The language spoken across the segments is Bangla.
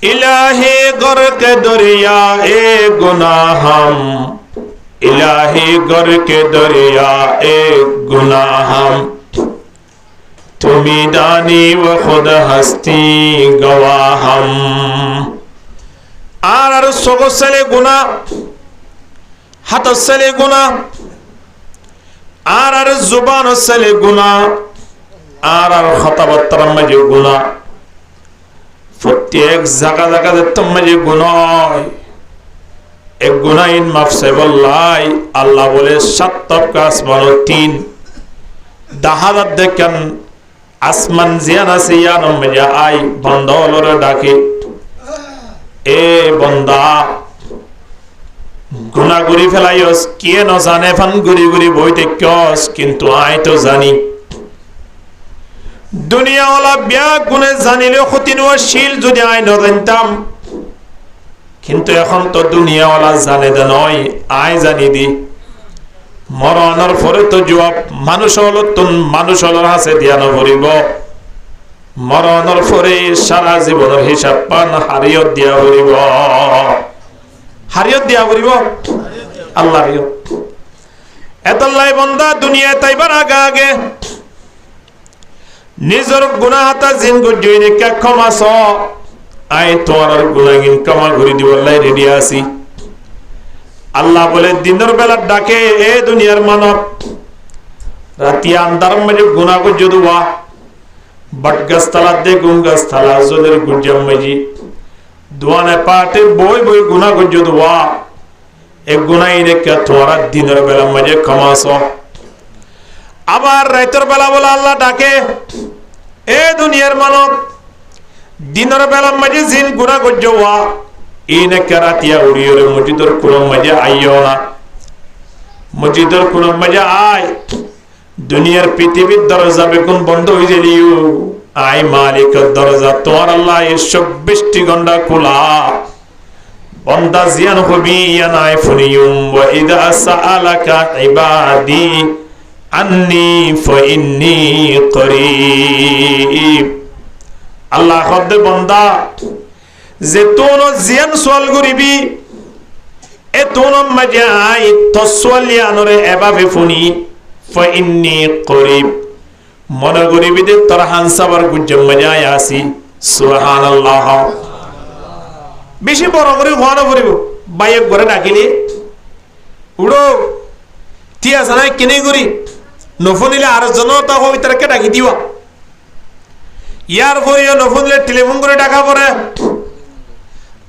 इलाही गर्क दरिया ए गुनाह हम, इलाही गर्क दरिया ए गुनाह हम, तुमी दानी व खुद हस्ती गवाह हम। আর সগসলে গুনাহ, হাতসলে গুনাহ, আর জুবানসলে গুনাহ, আর খতাবত্তর মাঝে গুনাহ, প্রত্যেক জায়গা জায়গাতে তোমার গুনাহ। এক গুনাহিন মাফসে বললাই আল্লাহ বলে 7 তবকা আসমান ও 3 দাহাদাত দেখেন আসমান জিয়ান আছে ইয়ান মজা আই বন্ধ হলরে ডাকে, এ বন্দা গুনাহ করি ফেলাইস, কে ন জানে ফান গুরি গুরি বইতে কস, কিন্তু আই তো জানি। দুনিয়াওয়ালা বিয়া গুনে জানিলেও ক্ষতি নশীল যদি আই ন জানতাম, কিন্তু এখন তো দুনিয়াওয়ালা জানে দে নয়, আই জানি দি। মরণের পরে তো জবাব মানুষ হলো তুন মানুষ হলো হাসে দিয়া নভরিব, মরণের পরে সারা জীবনের হিসাব পান হারিয়ত দিয়া ভরিব, হারিয়ত দিয়া ভরিব আল্লাহ হারিয়ত। এতলাই বন্দা দুনিয়ায় তাইবার আগে আগে নিজের গুনাহতা জিন গজই রেখা ক্ষমা চ আই তোমার গুনাহগিন ক্ষমা করে দিবলাই রেডি আছি। আল্লাহ বলে দিনের বেলা ডাকে, এ দুনিয়ার মানব রাতি আন্দার মাঝে গুনাহ গজ দুয়া বটগাছতলা দে গুঙ্গাছতলা জলের গুজাম মাঝি দুয়ানে পাটে বই বই গুনাহ গজ দুয়া এক গুনাহই রেখা তোমার দিনের বেলা মাঝে ক্ষমা চ। আবার রাতের বেলা বলে আল্লাহ ডাকে, এ দুনিয়ার মানব দিনের বেলা মাঝে জিন গুনাহ গজ ওয়া ইনে কারাতিয়া উড়িয়রে মসজিদের কোন মজা আইও না, মসজিদের কোন মজা আয়। দুনিয়ার পৃথিবীর দরজা বেগুন বন্ধ হয়ে গেলিও আই মালিকের দরজা তোমার আল্লাহ 24টি ঘন্টা খোলা। বন্দা জিয়ান হবি ইয়ানাই ফুনিয়ুম ওয়া ইযা সাআলাকা ইবাদি আন্নি ফাইন্নি করিব। আল্লাহ খদ্দ বন্দা যে তোন জিয়ান সোয়াল করিবি এ তোন মজাই তো সোয়ালিয়ানরে এভাবে ফুনি ফাইন্নি করিব, মনে করিবি যে তোর হানসাবার গুজম মজায় আসি। সুবহানাল্লাহ। বেশি বড় করে ঘন করিব বাইক ঘরে ডাকিলে উড়ো তিয়া জানাই কেনে করি নফুনিলে আর জন তা হই তারকে ডাকি দিবা, ইয়ার পরে নফুনিলে টেলিফোন করে ডাকা পড়ে।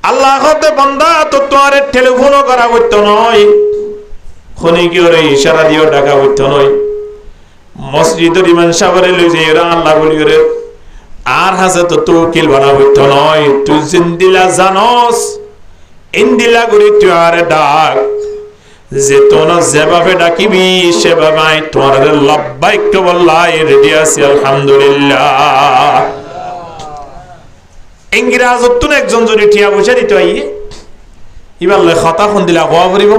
আল্লাহ হতে বান্দা তো তোমার টেলিফোনও করা হইতো নয়, খনি কি ওরে ইশারা দিও ডাকা হইতো নয়। মসজিদের ইমাম সাহেবরে লই যে এরা আল্লাহ বলি ওরে আর হাসে তো তৌকিল বানা হইতো নয়। তুই জিন্দিলা জানস ইন্দিলা গুরি তুই আরে ডাক, যে তোন যেভাবে ডাকিবি সেভাবে তোমার লাব্বাইক বল্লাই রেডি আছি আলহামদুলিল্লাহ। ইংরেজত একজন যদি টিয়া পয়সা দিতে আইয়ে এবার কথা ফোন দিলা হওয়া ভরিব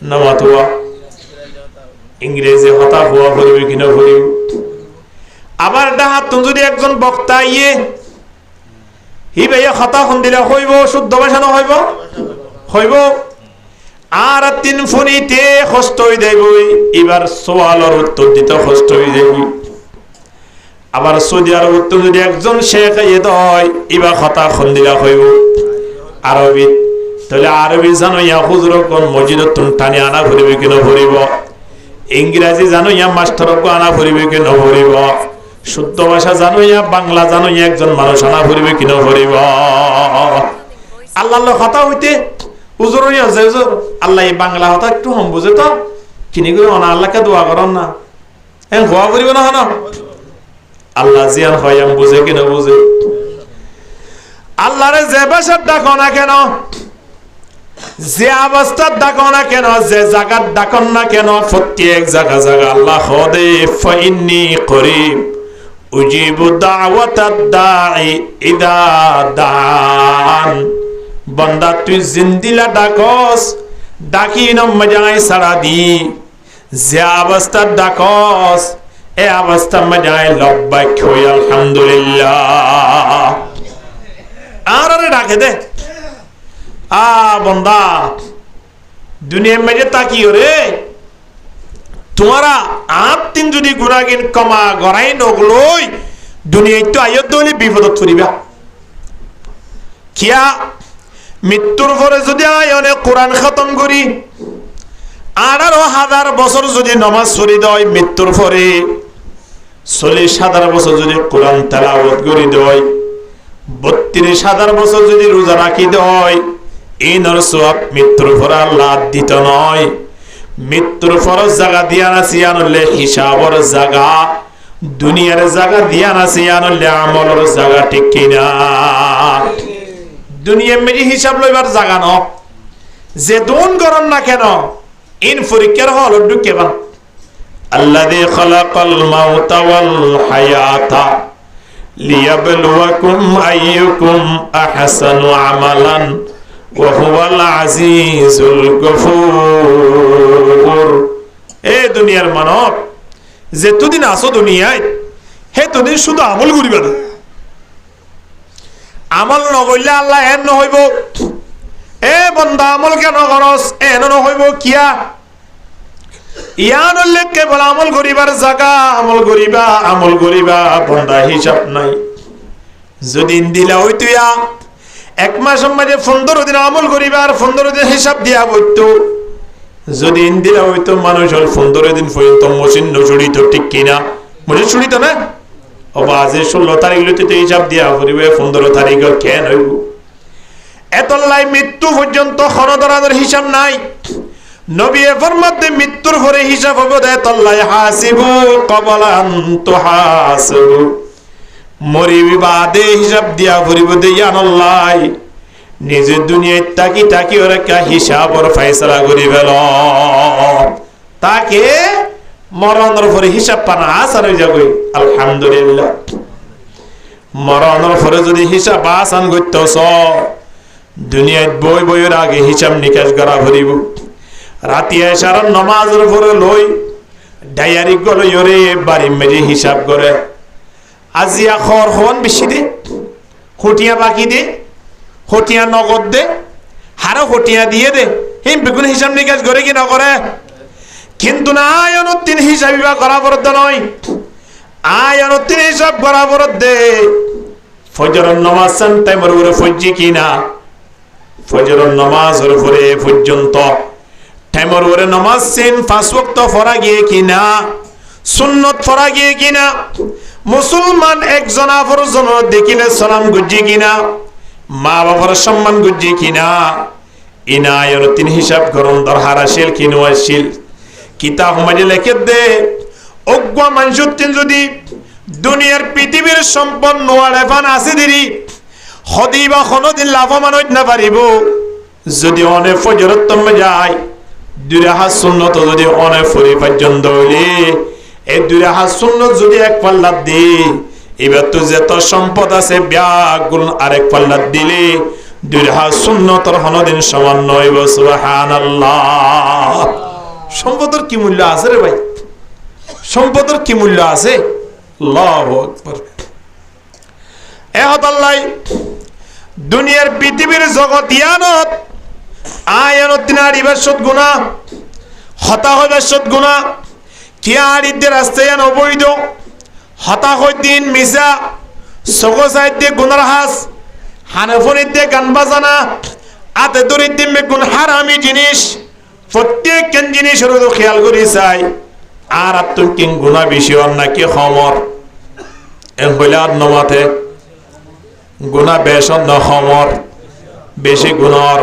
না মাতুয়া, ইংরেজি কথা হওয়া ভরিবে কিনা ভরিব। আবার ডাহাত তুমি যদি একজন বক্তা আইয়ে হি ভাইয়া কথা ফোন দিলা হইব শুদ্ধ ভাষা না হইব হইব। আর 3 ফোনিতে কষ্ট হয়ে যাইব, এবার সওয়ালের উত্তর দিতে কষ্ট হয়ে যাইব। আবার সৌদি আরব যদি একজন শেখ আইয়ে দয় এবার কথা ফোন দিলা হইব আরবি, তাহলে আরবি জানো ইয়া হুজুর কোন মসজিদত তুমি টানি আনা ভরিবে কিনা ভরিব, ইংরেজি জানো ইয়া মাস্টারক আনা ভরিবে কিনা ভরিব, শুদ্ধ ভাষা জানো ইয়া বাংলা জানো ইয়া একজন মানুষ আনা ভরিবে কিনা ভরিব। আল্লাহর কথা হইতে হুজুর ইয়া যে হুজুর আল্লাহ এই বাংলা কথা একটু হম বুঝে তো কিনি করে অনা আল্লাহকে দোয়া করন না হ্যাঁ হওয়া ভরিব না হন আল্লাহ জিয়ান হয় আমি বুঝে কিনা বুঝে। আল্লাহরে যে ভাষার ডাকো না কেন, যে অবস্থার ডাকো না কেন, যে জায়গার ডাকন না কেন, প্রত্যেক জায়গা জায়গা আল্লাহ খোদে ফাইন্নি করিব উজিবু দাওয়াতাদ দাঈ ইদা দান। বান্দা তুই জিন্দিলা ডাকস ডাকি ন মজায় সারা দি, যে অবস্থার ডাকস এ অবস্থা মজায় লব্বাইক হই আলহামদুলিল্লাহ। আর ডাকে দে বন্দা দুনিয়ার মাঝে তাকিও রে তোমারা আপ তিন যদি গুণাগিন কমা গড়াই নগলই দুনিয়ায় তো আয়ত হলে বিপদত পড়িবা কিয়া মৃত্যুর পরে যদি আয়নে কোরআন খতম করি 18,000 বছর যদি নামাজ পড়ি দেয় মৃত্যুর পরে 40,000 বছর যদি কোরআন তেলাওয়াত করি দেয় 32,000 বছর যদি রোজা রাখি দেয় এই নর সওয়াব মৃত্যুর পরে আল্লাহ দিত নয় মৃত্যুর পর জায়গা দিয়া নাসি আনলে হিসাবর জায়গা দুনিয়ার জায়গা দিয়া নাসি আনলে আমলের জায়গা ঠিক কিনা দুনিয়া মেজি হিসাব লইবার জায়গা ন যে দোন করন না কেন ইন পরীক্ষার হল ঢুকে বান আল্লাযী খালাকাল মাউতা ওয়াল হায়াতা লিয়াবলুয়াকুম আইয়ুকুম আহসানু আমালান ওয়া হুয়াল আজিজুল গফুর এ দুনিয়ার মানব যে তুদিন আসো দুনিয়ায় হে তুদিন শুধু আমল করিবা না আমল নগইলে আল্লাহ এন নহইব এ বন্দা আমল কেন করস এন নহইব কিয়া ইয়ান হলে কেবল আমল করিবার জায়গা আমল করিবা বন্দা হিসাব নাই যদি দিলা হইতো ইয়া এক মাস মাঝে 15 দিন আমল করিবার 15 দিন হিসাব দিয়া হইতো যদি দিলা হইতো মানুষের 15 দিন পর্যন্ত মসিন জড়িত ঠিক কিনা মসিন জড়িত না আজে 16 তারিখ লইতে হিসাব দিয়া করিবে 15 তারিখ কেন হইব এতলাই মৃত্যু পর্যন্ত খনদরাদের হিসাব নাই নবী ফরমাতে মৃত্যুর পরে হিসাব হবে এতলাই হাসিবু ক্বাবলা আন তুহাসিবু মরিবি বাদে হিসাব দিয়া করিব দেয়ানাল্লাহ নিজে দুনিয়ায় তাকি ওরা কা হিসাব আর ফয়সালা করি ফেল তাকে মরণের পরে হিসাব পানা আসার হয়ে যাবে আলহামদুলিল্লাহ মরণের পরে যদি হিসাব আসান করতেছ দুনিয়ায় বইয়ের আগে হিসাব নিকাশ করা ভরিব রাতি এসার নামাজের পরে লই ডায়ারি গলে ওরে বাড়ি মেরে হিসাব করে আজিয়া খর হন বেশি দে হটিয়া বাকি দে হটিয়া নগদ দে হারো হটিয়া দিয়ে দে হিম বেগুন হিসাব নিকাশ করে কি না করে কিন্তু না আয়নতিন হিসাবই বা করা বরদ্দ নয় আয়নতিন হিসাব করা বরদ্দে ফজরের নামাজ সান টাইমের উপরে ফজ্জি কিনা ফজরের নামাজের উপরে পর্যন্ত টাইমের উপরে নামাজ সেন 5 ওয়াক্ত পড়া গিয়ে কিনা সুন্নত পড়া গিয়ে কিনা মুসলমান একজন আফরজন দেখিলে সালাম গুজি কিনা মা বাবার সম্মান গুজি কিনা ইনায়নতিন হিসাব করুন দরহার আসিল কিনো আসিল কিতাব মাঝে লিখে দে অজ্ঞা মানুষটিন যদি দুনিয়ার পৃথিবীর সম্পদ নোয়ালে ফান আছে দেরি হদি বা কোনদিন লাভবান হইতে না পারিব যদি অনেক ফজরত তমে যায় দুরাহা সুন্নত যদি অনেক ফরি পর্যন্ত হইলে এই দুরাহা সুন্নত যদি এক পাল্লা দি এবার তো যত সম্পদ আছে ব্যাগুল আরেক পাল্লা দিলে দুরাহা সুন্নতর কোনদিন সমান নয় সুবহানাল্লাহ সম্পদের কি মূল্য আছে রে ভাই সম্পদের কি মূল্য আছে আল্লাহু আকবার এহতাল্লাই দুনিয়ার পৃথিবীর জগৎ ইয়ানত আয়ানত নারী বাসত গুনাহ হতা হয় বাসত গুনাহ কিয়ারিদের রাস্তায় অবৈধ হতা হয় দিন মিসা সগসাইতে গুনার হাস হানাফনিতে গান বাজানা আতে দরিদ্র বেগুন হারামি জিনিস প্রত্যেক জিনিসের খেয়াল করি চাই আর আত্ম কিং গুণা বেশি হন নাকি সমর এ হইলে আর নমাতে গুণা বেশ ন সমর বেশি গুণর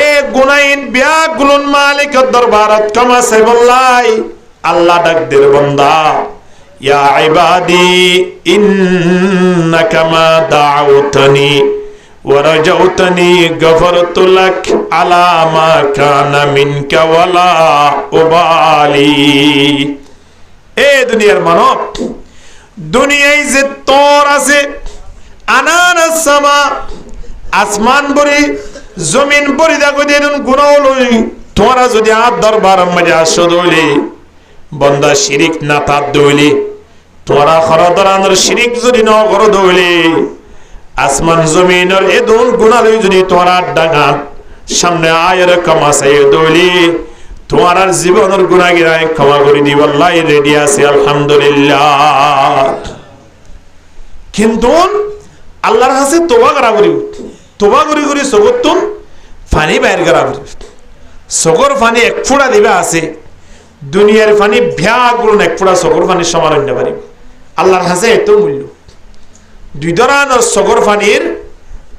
এ গুনাইন ব্যাগুলন মালিকের দরবারত কমাছে বললাই আল্লাহ ডাক দের বান্দা ইয়া ইবাদি ইন্নাকা মা দাউতনি ورجوتني غفرت لك على ما كان منك ولا أبالي এ দুনিয়ার মানব দুনিয়ায় যে তোর আছে আনানাস সামা আসমান বরি জমিন বরি দেখো দেন গুনাহ লই তোরা যদি আর দরবার মাঝে আসো দইলে বান্দা শিরিক না তার দইলে তোরা খরদরানোর শিরিক যদি ন করো দইলে আসমান জমিনের এ দুন গুণালয় যদি তোরা ডাঙান সামনে আয়ের ক্ষমা চাই দলি তোমার আর জীবনের গুণাগিরায় ক্ষমা করে দিব আল্লাহ রেডি আছে আলহামদুলিল্লাহ। কিন্তু আল্লাহর কাছে তোবা করা করি সগতুন ফানি বাইর করা করি সগর ফানি এক ফুড়া দিবা আছে দুনিয়ার ফানি ভ্যাগ গুণ এক ফুড়া সগর ফানির সমান হইতে পারি আল্লাহর কাছে এত মূল্য। দুই ধরনের সগর ফানির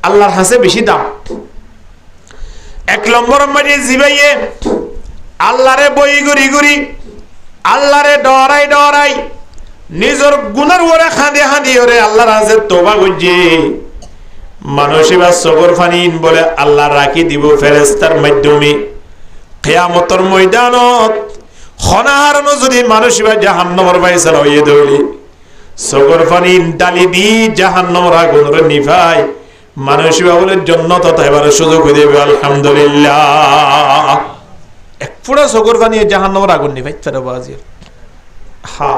আল্লাহর কাছে বেশি দাম। এক নম্বর মানে জিবাইয়ে আল্লাহরে বই গুড়ি গুড়ি আল্লাহরে ডরাই নিজের গুনার ওরে হাঁদি ওরে আল্লাহর কাছে তোবা করছে মানুষ এবার সগর ফানিন বলে আল্লাহ রাখি দিব ফেরেশতার মাধ্যমে কিয়ামতের ময়দানত খনাহারনো যদি মানুষ এবার জাহান্নামের ফয়সালা হইয়ে দৌলি সগর ফানিন ডালি দি জাহান্নামের আগুনের নিভাই মানুষ এবার বলে জান্নাত তাইবার সুযোগ হয়ে দেবে আলহামদুলিল্লাহ। এক ফুটা সগর ফানি জাহান্নামের আগুন নিভাই তারা বাজির হা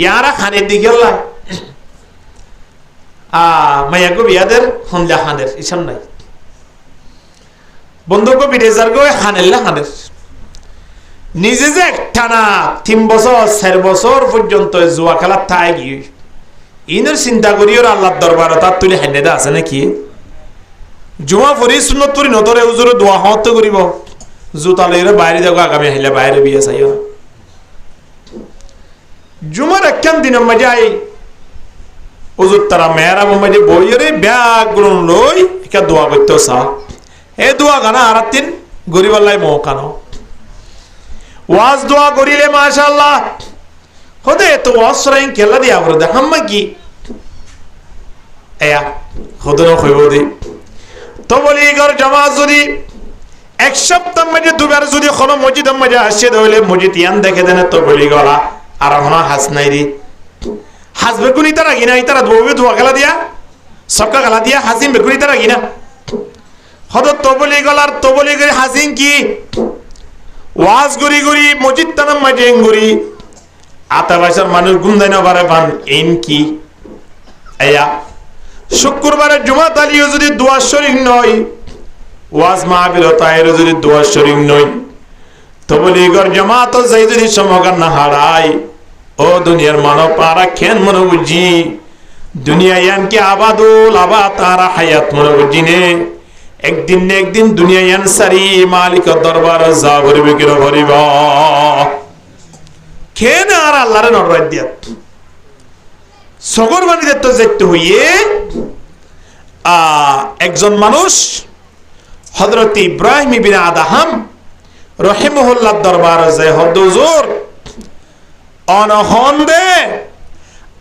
ইয়ারা খানের দিকে আল্লাহ মায়াগো বিয়াদের হন্দা খানের ইসাম নাই বন্ধুকে বিদেশার গো খানেল্লা খানের নিজে যে টানা 3 বছর 4 বছর পর্যন্ত জুয়া খেলা থাই গিয়ে ইনের চিন্তা করি ওর আল্লাহর দরবার তার তুলি হান্নেদা আছে নাকি জুয়া ফরি সুন্নত পরি নতরে হুজুরে দোয়া হত করিব জুতা লইরে বাইরে যাও আগামী হাইলে বাইরে বিয়ে চাইও জুমার একখান দিনের মাঝে আই হুজুর তারা মেয়েরা মাঝে বইরে ব্যাগ গুলো লই একটা দোয়া করতেও চা এই দোয়া গানা আর 3 গরিব আল্লাহ মৌকানো ওয়াজ দোয়া করিলে মাশাআল্লাহ হদে তো ওয়াজ সরাইন কেলা দিয়া বড় দেখাম্মা কি এয়া হদনো হইব দে তো বলি গর জামাত যদি এক সপ্তাহ মাঝে দুবার যদি কোনো মসজিদের মাঝে আসে তাহলে মসজিদ ইয়ান দেখে দেন তো বলি গলা আর হনা হাস নাই রে হাসবে কোনি তারা গিনা ইতারা দোয়া খেলা দিয়া সক্কা খেলা দিয়া হাসিম বেকুনি তারা গিনা হদ তবলি গলার তবলি করে হাসিন কি ওয়াজ গরি গরি মসজিদ তানাম মাঝে গরি আতা ভাষার মানুষ গুন্দাই না পারে পান এন কি এয়া শুক্রবারে জুমা তালিও যদি দোয়া শরীক নয় ওয়াজ মাহফিল তাইর যদি দোয়া শরীক নয় তবলি গর জামাত যাই যদি সমগান না হারাই ও দুনিয়ার মানব পারা খেন মনে বুঝি দুনিয়া ইয়ান কি আবাদুল আবাদ তারা হায়াত মনে বুঝি নে একদিন দুনিয়া ইয়ান সারি মালিক দরবার যা করিবে কি করিব খেন আর আল্লাহরে নররাত দিয়া সগর বাণীতে তো যেতে হইয়ে একজন মানুষ হযরত ইব্রাহিম ইবনে আদহাম রহিমাহুল্লাহ দরবার যায় হুজুর অনহন দে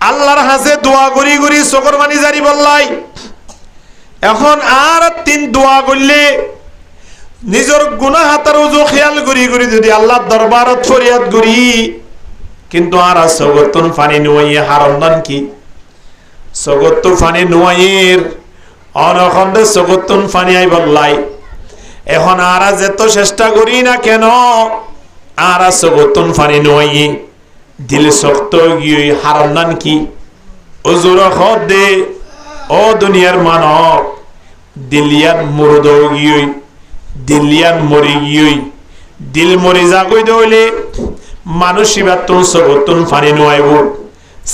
আল্লাহর কাছে দোয়া করি করি সগর বাণী জারি বললাই এখন আর 3 দোয়া করলে নিজের গুনাহ হাতার ওযু খেয়াল করি করি যদি আল্লাহর দরবারত ফরিয়াদ করি কিন্তু আর সগরতন ফানি নয় হারাম নান কি সগরত ফানি নয়ের অনখন্ডে সগরতন ফানি আই বললাই এখন আর যত চেষ্টা করি না কেন আর সগরতন ফানি নয় দিল শক্ত গিয়ে হারাম নান কি ওজুর খদ দে ও দুনিয়ার মানব দিলিয়ান মুরদ গিয়ে দিলিয়ান মরি গিয়ে দিল মরি যা কই দইলে মানুষ ইবাতুন সগতুন ফানি নয়াইব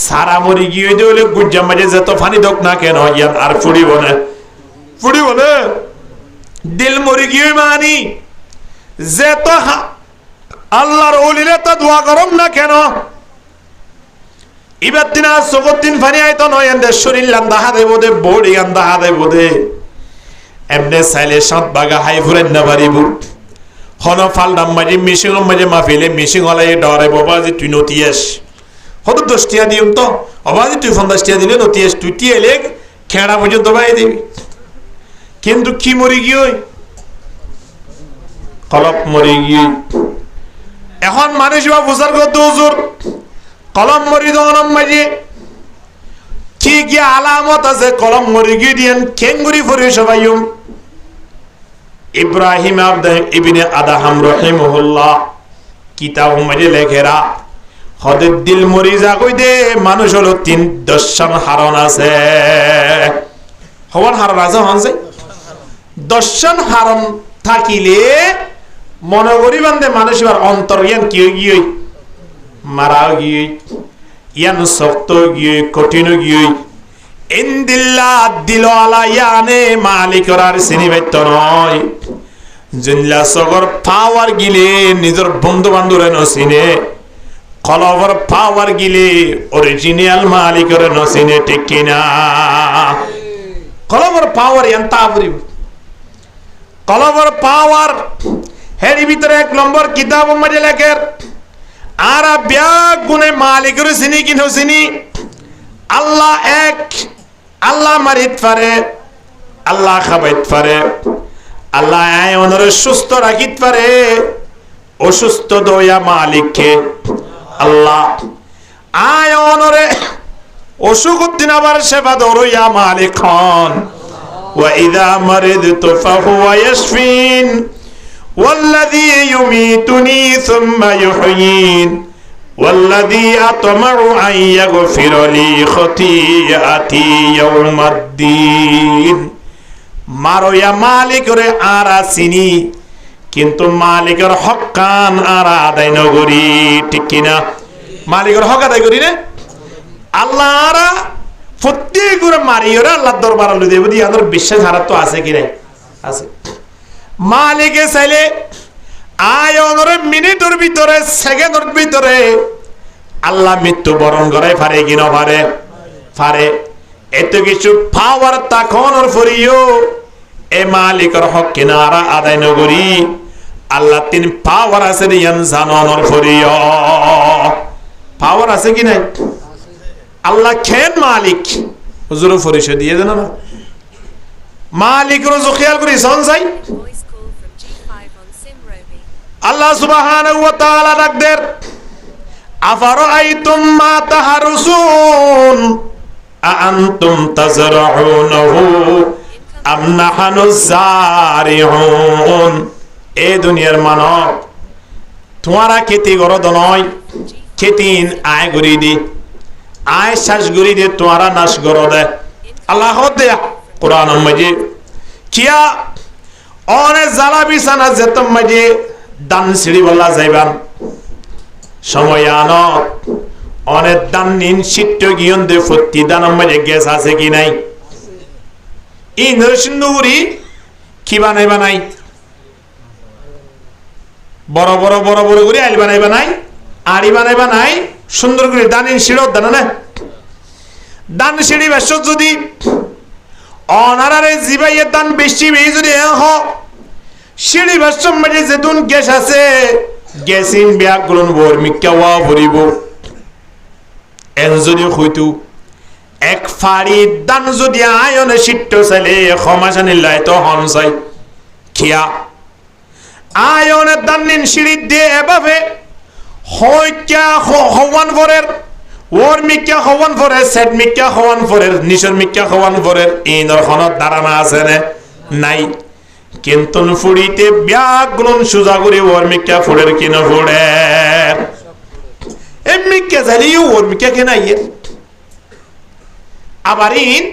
সারা মরি গিয়ে দইলে গুজ্জা মাঝে যত ফানি দক না কেন ইয়ান আর ফুড়িব না দিল মরি গিয়ে মানি যত আল্লাহর ওলিলে তো দোয়া করম না কেন ইবার দিন আর সগতিন ফানি আইতো নয় এন্ডে শরীর লান্দা দেব দে বডি আন্দা দেব দে এমনে সাইলে সাত বাগা হাই ফুরেন না পারিব হন ফাল দাম মাঝে মিশিং মাঝে মাফিলে মিশিং হলাই ডরে বাবাজি তুই নতিয়াস হত 10 টিয়া দিম তো বাবাজি তুই 50 টিয়া দিলে নতিয়াস তুই টিয়েলে খেড়া পর্যন্ত বাই দিবি কিন্তু কি মরি গিয়ে কলপ মরি গিয়ে এখন মানুষ বা বুঝার কত হুজুর কলম মরি দনম মাঝে কি কি আলামত আছে কলম মরি গিয়ে দিয়েন খেঙ্গুরি ফরি সবাইম ইব্রাহিম ইবনে আদহাম রাহিমাহুল্লাহ কিতাব মাঝে লেখেরা হদের দিল মরি যা কই দে মানুষ হলো 10জন হারণ আছে হওয়ার হারণ আছে হনছে 10জন হারণ থাকিলে মনে করি বান্ধে মানুষ এবার অন্তর ইয়ান কি গিয়ে মারা গিয়ে ইয়ান শক্ত গিয়ে কঠিন গিয়ে ইনদিল্লা দিল আলা ইয়ানে মালিকর আর সিনিবাইত নয় জিল্লা সগর পাওয়ার গিলে নিজের বন্ধু বান্ধবরে নসিনে কলবর পাওয়ার গিলে অরিজিনাল মালিকর নসিনে ঠিক কিনা কলবর পাওয়ার ইয়ান তাবরি কলবর পাওয়ার হেরি ভিতরে 1 নম্বর কিতাব মধ্যে লেখের আর ব্যাগ গুনে মালিকর সিনি কি নসিনি আল্লাহ এক আল্লাহ মারিত পারে আল্লাহ খাবাইত পারে আল্লাহ আয়নরে সুস্থ রাখিত পারে অসুস্থ দয়া মালিককে আল্লাহ আয়নরে অসুখ দিনাবার সেবা দরয়া মালিক হন ওয়া ইযা মারিদতু ফাহুয়া ইয়াশফিন ওয়াল্লাযী ইউমীতুনি সুম্মা ইউহয়িন والذي أطمع أن يغفر لي خطيئتي يوم الدين মারো ইয়া মালিকরে আর আসিনি কিন্তু মালিকের হক কান আর আদায় নগরি ঠিক কিনা মালিকের হক আদায় করি না আল্লাহ আর প্রত্যেক করে মারিওরা আল্লাহর দরবার লই দেব দি আমাদের বিশ্বাস হারাত তো আছে কি নাই আছে মালিকে চাইলে আয়নরে মিনিটের ভিতরে সেকেন্ডের ভিতরে আল্লাহ মৃত্যু বরণ করে পারে কি না পারে পারে এত কিছু পাওয়ার তখনর ফরিও এ মালিকের হক কিনারা আদায় নগরি আল্লাহ তিন পাওয়ার আছে ইয়ান জাননর ফরিও পাওয়ার আছে কি নাই আল্লাহ খেন মালিক হুজুর ফরিশে দিয়ে দেন না মালিক রোজ খেয়াল করি সন যাই আল্লাহ সুবহানাহু ওয়া তাআলা ডাকদের আফারাআইতুম মা তাহারুসুন আআনতুম তাজরাউনহু আম নাহনু যারিউন এ দুনিয়ার মানব তোমারা খেতি গরদ নয় খেতিন আয় গরি দি আয় শ্বাস গরি দে তোমারা নাশ গর দে আল্লাহ দে কোরআন মাজিদ কিয়া অনে জালা বিছানা যেতম মাজিদ দান সিঁড়ি বলা যাইবান সময় আনো অনেক দান নিন সিট্ট গিয়ন দে ফত্তি দান মাঝে গ্যাস আছে কি নাই এই নরসিংহপুরি কি বানাইবা নাই বড় বড় বড় বড় করে আইল বানাইবা নাই আড়ি বানাইবা নাই সুন্দর করে দানিন সিঁড়ো দানা না দান সিঁড়ি বেশ যদি অনারারে জিবাইয়ের দান বেশি বেশি যদি হ সিঁড়ি বাসম মাঝে যেতুন গ্যাস আছে গ্যাসিন ব্যাগ গুলন ভর মিক্কা ওয়া ভরিব এন যদি হইতু এক ফাড়ি দান যদি আয়নে সিট্ট চাইলে ক্ষমাশানিল্লাই তো হন চাই খিয়া আয়নের দান নিন সিঁড়ি দিয়ে এভাবে হইকা হওয়ান ভরের ওর মিক্কা হওয়ান ভরের সেট মিক্কা হওয়ান ভরের নিশর মিক্কা হওয়ান ভরের ইনর খনত ধারণা আছে নাই কিন্তু ফুড়িতে ব্যাগুন সুজা করে ওর মিক্কা ফুড়ের কিন ফুড়ে এমনি কে জানিও ওর মিক্কা কেনা ইয়ের আবার ইন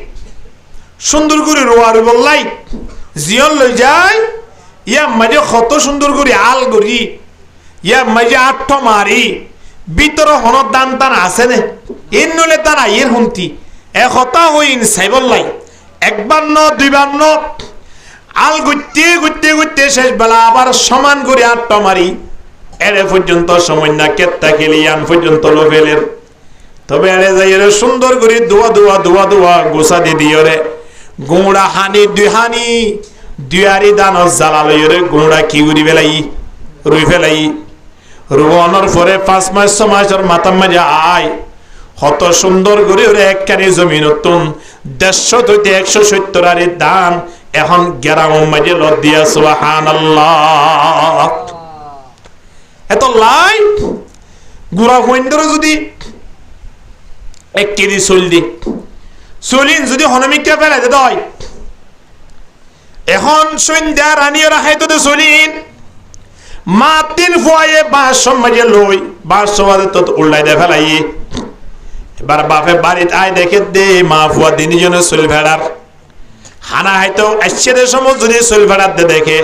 সুন্দর করে রোয়ার বললাই জিয়ন লই যায় ইয়া মাঝে কত সুন্দর করে আল গরি ইয়া মাঝে আট্ট মারি ভিতর হনত দান টান আছে নে এর নলে তার আইয়ের হুমতি এক হতা হইন সাইবল্লাই একবার ন দুইবার ন আল গুতে গুতে গুতে শেষ বেলা আবার সমান করে আট্টা মারি এরে পর্যন্ত সময় না কেত্তা খেলি আন পর্যন্ত লোভেলের তবে এরে যাই এরে সুন্দর করে দোয়া দোয়া দোয়া দোয়া গোসা দি দিও রে গুঁড়া হানি দুই হানি দুয়ারি দান জ্বালালো রে গুঁড়া কি উড়ি বেলাই রুই ফেলাই রুয়ানোর পরে 5 মাস 6 মাসের মাথার মাঝে আয় কত সুন্দর করে ওরে একখানি জমিন নতুন 150 থেকে 170 আরে দান এখন গ্রাম মাঝে লত দিয়া সুবহানাল্লাহ এত লাই গুড়া হইন্দর যদি 1 কেজি চলদি চলিন যদি হনমিকা ফেলে দে দয় এখন সন্ধ্যা রানিও রাখাই তো চলিন মা 3 ফুয়ায়ে বাস সমাজে লই বাস সমাজে তো উল্লাই দে ফেলাই এবার বাপে বাড়িত আয় দেখে দে মা ফুয়া দিনজনে চুল ভেড়ার হানা হয়তো আশ্চর্যের সময় যদি চুল ভেড়ার দে দেখে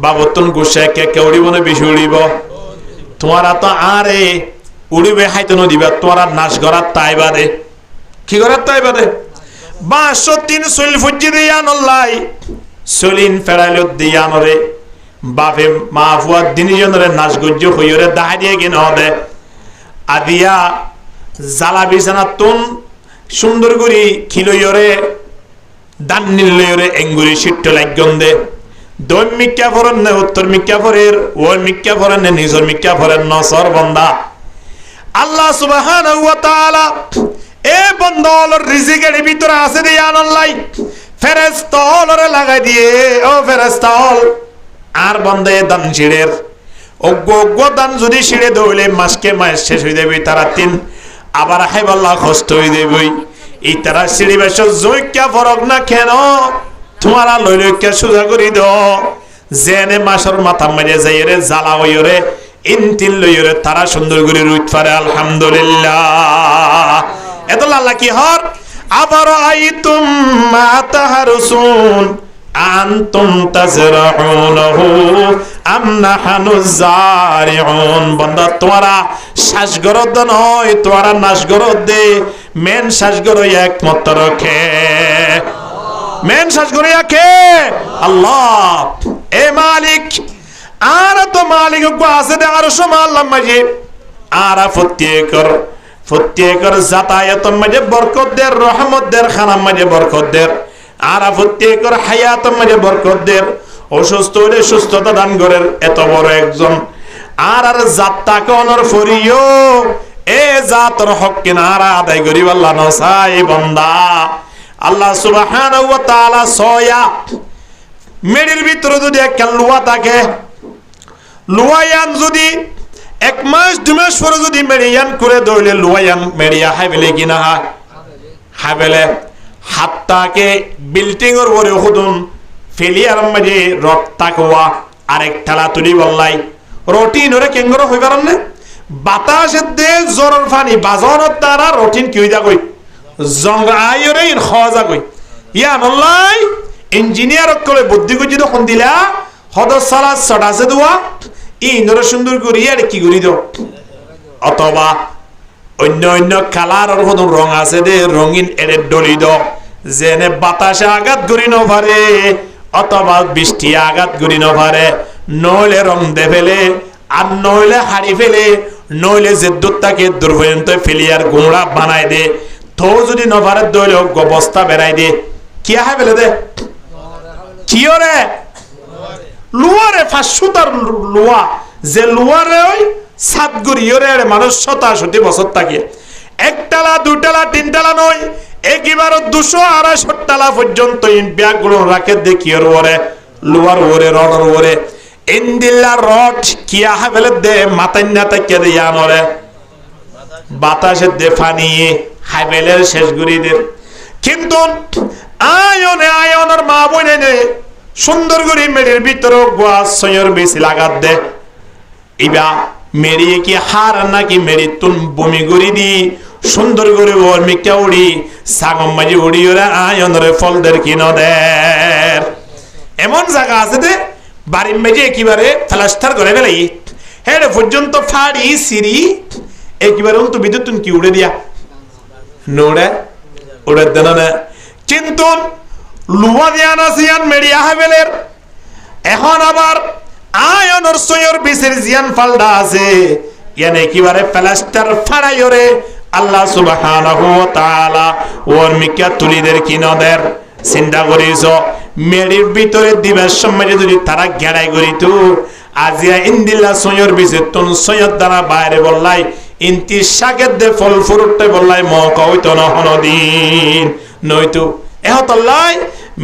বাবতন গুসে কে উড়িব না বেশি উড়িব তোমারা তো আরে উড়িবে হাইতো নদীবা তোমারা নাশ করার তাই বাদে কি করার তাই বাদে 503 চুল ফুজি দিয়া নল্লাই চলিন ফেরাইল দিয়া নরে বাপে মা ফুয়া দিনজনের নাশ গজ্য হইরে দাহাই দিয়ে কিনে হবে আদিয়া জালা বিছানা তুন সুন্দর করি খিলইরে দান নিলইরে এঙ্গুরি সিট্ট লাগন্দে দৈম মিক্কা ফরেন নে উত্তর মিক্কা ফরের ওই মিক্কা ফরেন নে নিজর মিক্কা ফরেন নসর বন্দা আল্লাহ সুবহানাহু ওয়া তাআলা এ বন্দর রিজিকের ভিতরে আছে দিয়া আল্লাহ ফেরেশতা হলরে লাগাই দিয়ে ও ফেরেশতা হল আর বন্দে দান ছিড়ের অজ্ঞ দান যদি ছিড়ে দইলে মাসকে মাস শেষ হয়ে যাবে তারা 3 আবার হাইবাল্লাহ কষ্ট হয়ে যাবে এই তারা সিঁড়ি বেশ জৈক্যা ফরক না কেন তোমারা লইলইক্যা সোজা করি দ জেনে মাসর মাথা মেরে যাই রে জ্বালা হইরে ইনতিল লইরে তারা সুন্দর করে রুইত পারে আলহামদুলিল্লাহ এত আল্লাহ কি হর আবার আইতুম মা তাহারুসুন আনতুম তাজরাউনহু আম নাহনু জারিউন বান্দা তোরা শ্বাসগরদ নয় তোরা নাশগরদ দে মেন শ্বাসগর একমাত্র কে মেন শ্বাসগর কে আল্লাহ এ মালিক আর তো মালিক গো আছে দে আর সম আল্লাহ মাঝে আর প্রত্যেকর যাতায়াত মাঝে বরকত দের রহমত দের খানা মাঝে বরকত দের আর প্রত্যেকর হায়াত মাঝে বরকত দের অসুস্থ হলে সুস্থতা দান করেন এত বড় একজন আর জাতটাকে অনর ফরিও এ জাতর হক কিনারা আদায় করিব আল্লাহ নসাই বান্দা আল্লাহ সুবহানাহু ওয়া তাআলা সয়া মেডির ভিতরে যদি একটা লুয়া থাকে লুয়ায়ান যদি 1 মাস 2 মাস পরে যদি মেডিয়ান করে দইলে লুয়ায়ান মেডিয়া হাইবেলে কিনা হাইবেলে হাতটাকে বিল্ডিং এর উপরে হুদুন ফেলিয়ার মাঝে রড তাকওয়া আরেক ঠালা তুলি বললাই রটিন ওরে কেঙ্গর হই পারেন না বাতাসে দে জোরর পানি বাজানোর দ্বারা রটিন কি হইতা কই জঙ্গ আইরে ইন খাওয়া কই ইয়া নল্লাই ইঞ্জিনিয়ার কলে বুদ্ধি গুজি তো দিলা হদ সালা সডাসে দুয়া ইনরে সুন্দর করি আর কি করি দাও অথবা অন্য কালার হদ রং আছে দে রঙিন এর ডলি দাও যেনে বাতাসে আঘাত করি ন পারে অথবা বৃষ্টি আঘাত করি ন পারে নইলে রং দে ফেলে আর নইলে হাড়ি ফেলে নইলে যে দুধটাকে দুর্ভয়ন্ত ফেলিয়ার গোড়া বানায় দে তো যদি ন পারে দইলে অবস্থা বেড়াই দে কি হয় ফেলে দে কি রে লুয়ারে 500 তার লুয়া যে লুয়ারে ওই সাতগুড়ি ওরে মানুষ 70 বছর থাকে একটালা দুটালা তিনটালা নয় একেবারে 200-250 টালা পর্যন্ত ব্যাগগুলো রাখে দেখি ওরে লুয়ার ওরে রডর ওরে ইন্দিল্লা রড কিয়া হাবেলে দে মাথায় না তাকিয়ে দে ইয়ানরে বাতাসে দে ফানি হাইবেলের শেষ গুড়িদের কিন্তু আয়নের মা বইনে নে সুন্দর করে মেডির ভিতরে গোয়া সয়র বেশি লাগাত দে ইবা মেরিয়ে কি হার নাকি মেরি তুন বমি গড়ি দি সুন্দর করে ওর মিকা উড়ি সাগম মাঝে উড়ি ওরা আয়নরে ফলদের কিনদের এমন জায়গা আছে দে বাড়ির মেঝে একেবারে প্লাস্টার করে ফেলাই হেডে পর্যন্ত ফাড়ি সিঁড়ি একেবারে তো বিদ্যুৎ কি উড়ে দিয়া নোড়ে উড়ে দেন না কিন্তু লুয়া দিয়ান আসিয়ান মেডিয়া হাবেলের এখন আবার আয়নর সয়র বিসের জিয়ান ফালডা আছে ইয়ানে একেবারে প্লাস্টার ফাড়াই ওরে আল্লাহ সুবহানাহু ওয়া তাআলা ওর মিকা তুলিদের কিনদের চিন্তা করিস মেডির ভিতরে দিবের সময় যদি তারা গেড়াই করিত আজিয়া ইন্দিল্লা সয়র বিসে তুন সয়র দ্বারা বাইরে বললাই ইন্তি শাকের দে ফল ফুরুটে বললাই মক হইতো না হনদিন নইতো এহতল্লাই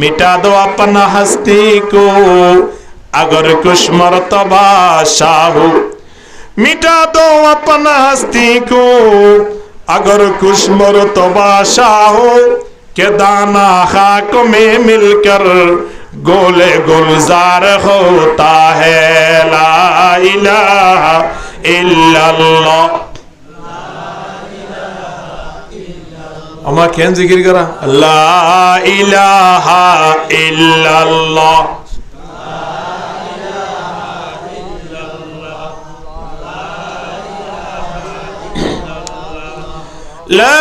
মিটা দো আপনা হস্তি কো अगर कुछ मर्तबा शाहू मिटा दो अपना हस्ती को अगर कुछ मर्तबा शाहू के दाना खाक में मिलकर गोले गुलजार होता है ला इलाहा इल्लल्लाह अमा केन जिकिर करा ला इलाहा इल्लल्लाह ला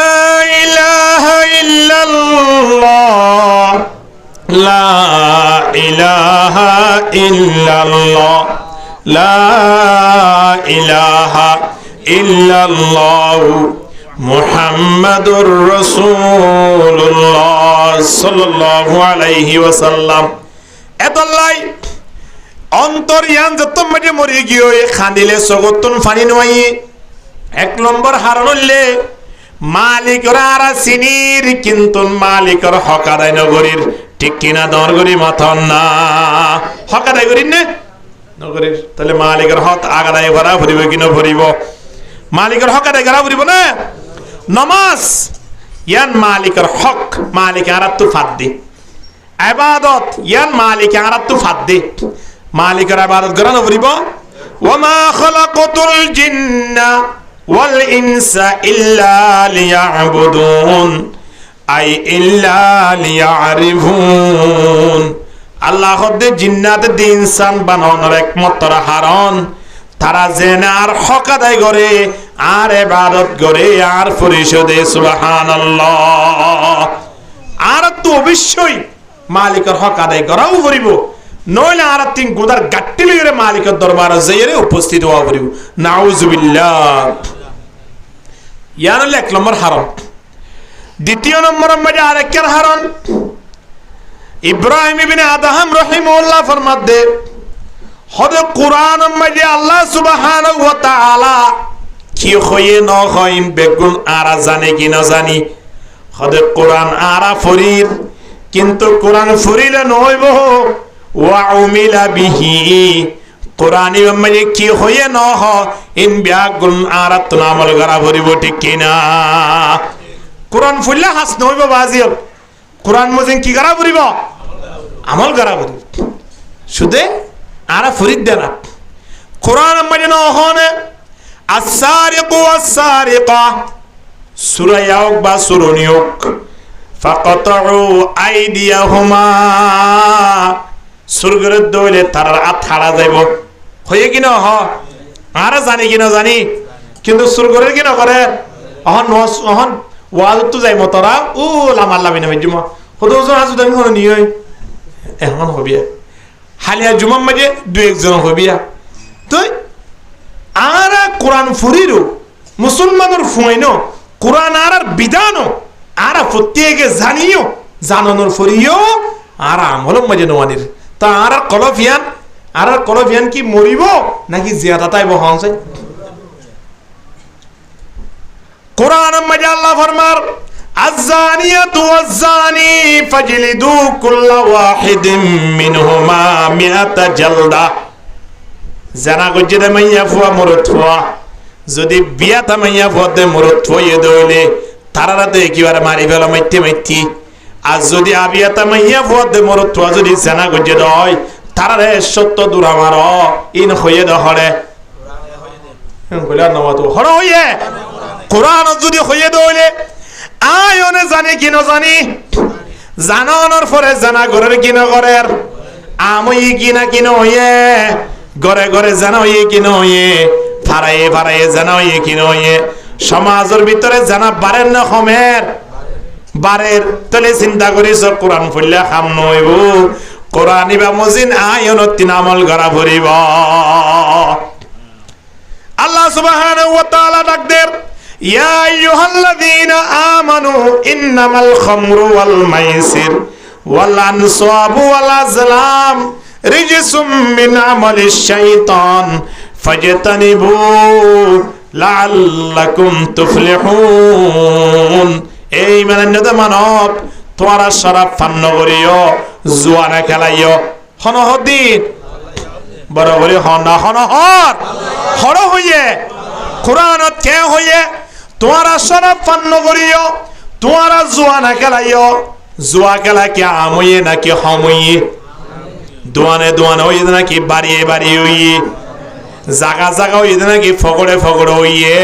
इलाहा इल्लल्लाह ला इलाहा इल्लल्लाह ला इलाहा इल्लल्लाह मुहम्मदुर रसूलुल्लाह सल्लल्लाहु अलैहि वसल्लम एतल्लाई অন্তরিয়ান যত মজে মরি গিয়ে খান্দিলে সগতন ফানি নয় এক নম্বর হারণ হইলে মালিকর আর সিনির কিন্তু মালিকর হক আদায় নগরীর ঠিক কিনা দরগরি মাথন না হক আদায় করিন না নগরীর তাহলে মালিকর হক আদায় করা ভরিব কিনা ভরিব মালিকর হক আদায় করা ভরিব না নামাজ ইয়ান মালিকর হক মালিক আরাতু ফাদ্দি ইবাদত ইয়ান মালিক আরাতু ফাদ্দি মালিকর ইবাদত করা ভরিব ওয়া মা খালাকাতুল জিন্না ওয়াল ইনসা ইল্লা লিয়াবুদুন আই ইল্লা লিয়ারিফুন আল্লাহ হদে জিন্নাত দে ইনসান বানানোর একমাত্র হারন তারা জেনে আর হক আদায় করে আর ইবাদত করে আর পরিশোধে সুবহানাল্লাহ আর তো অবশ্যই মালিকের হক আদায় করাও করিব নইলে আর তিন গোদার গাট্টি লইরে মালিকের দরবারে যাইরে উপস্থিত হওয়া করিব নাউজুবিল্লাহ ইয়ার এক নম্বর হারাম দ্বিতীয় নম্বর মধ্যে আরেকের হারাম ইব্রাহিম ইবনে আদহাম রাহিমাহুল্লাহ ফরমাতে হদ কুরআন মধ্যে আল্লাহ সুবহানাহু ওয়া তাআলা কি হয়ে ন হইম বেগুন আরা জানে কি না জানি হদ কুরআন আরা ফরির কিন্তু কুরআন ফরিলে নইব ওয়া উমিলা বিহি কুরআন মধ্যে কি হয়ে ন হ ইন বেগুন আরা তো আমল করা ভরিব ঠিক কিনা কুরআন ফুল্লা হাস নইব বাজির কুরআন মজিন কি করা ভরিব আমল করা ভরিব শুধু আরা ফরিদ দেনা কুরআন মধ্যে ন হনে আস-সারিকু ওয়াস-সারিকা সূরা ইয়াউক বা সূরা নিউক ফাকাতউ আইদিয়াহুমা সুরগের দইলে তার হাত ছাড়া যাইব হয়ে কি না হ আরা জানি কি না জানি কিন্তু সুরগের কি না করে অহন ওয়াজ তো যাইব তোরা ও লামাল্লাবি না মেজুমা হদোজন আজু দামি হন নি হই এখন হবিয়া হালিয়া জুমার মাঝে দুই একজন হবিয়া তুই আর কোরআন ফুরিরো মুসলমানের ফুয়াইনো কোরআন আর বিধানো আর প্রত্যেকে জানিও জানানোর ফুরিও আর আমলম মাঝে নোয়ানির তা আর কলফিয়ান কি মরিব নাকি জিয়াদা তাইব হনছে কোরআন মাঝে আল্লাহ ফরমার الزانية والزاني فاجلدوا كل واحد منهما 100 جلدة জানা গজ্জে মাইয়া ফুয়া মরুতফুয়া যদি বিয়াতা মাইয়া ফুয়াতে মরুতফুয়ে দইলে তারাতে একেবারে মারি ফেলা মাইতে আর যদি আবিয়াতা মাইয়া ফুয়াতে মরুতফুয়া যদি জানা গজ্জে দয় তারারে 70 দূর আমার ইন হয়ে দহরে কইলা নামাতো হর হইয়ে কোরআন যদি হয়ে দইলে আয়নে জানি কি না জানি জানানোর পরে জানা ঘরের কি না ঘরের আমি কি না কি নয়ে ঘরে ঘরে জানা হইয়ে কি নয়ে ফারায়ে ফারায়ে জানা হইয়ে কি নয়ে সমাজের ভিতরে জানা বারের না কমের বারের তলে চিন্তা করিস কোরআন পড়লে খাম নইব কোরআন ইবা মজিন আয়নত তিন আমল করা ভরিব আল্লাহ সুবহানাহু ওয়া তাআলা ডাকদের يا أيها الذين آمنوا إنما الخمر والميسر والأنصاب والأزلام رجس من عمل الشيطان فاجتنبوه لعلكم تفلحون এই মানন্যত মানব তোরা শরাব পান করিও জুয়ানা খেলাইও হনহদিন বড় বড় হনা হনহর হর হইয়ে কোরআনত কে হইয়ে তোরা শরাব পান করিও তোরা জুয়ানা খেলাইও জুয়া খেলা কি আময়ে নাকি হময়ে দোয়ানে দোয়ানে ওই নাকি বাড়িয়ে বাড়িয়ে হইয়ে জাগা জাগা ওই নাকি ফগড়ে ফগড়ে হইয়ে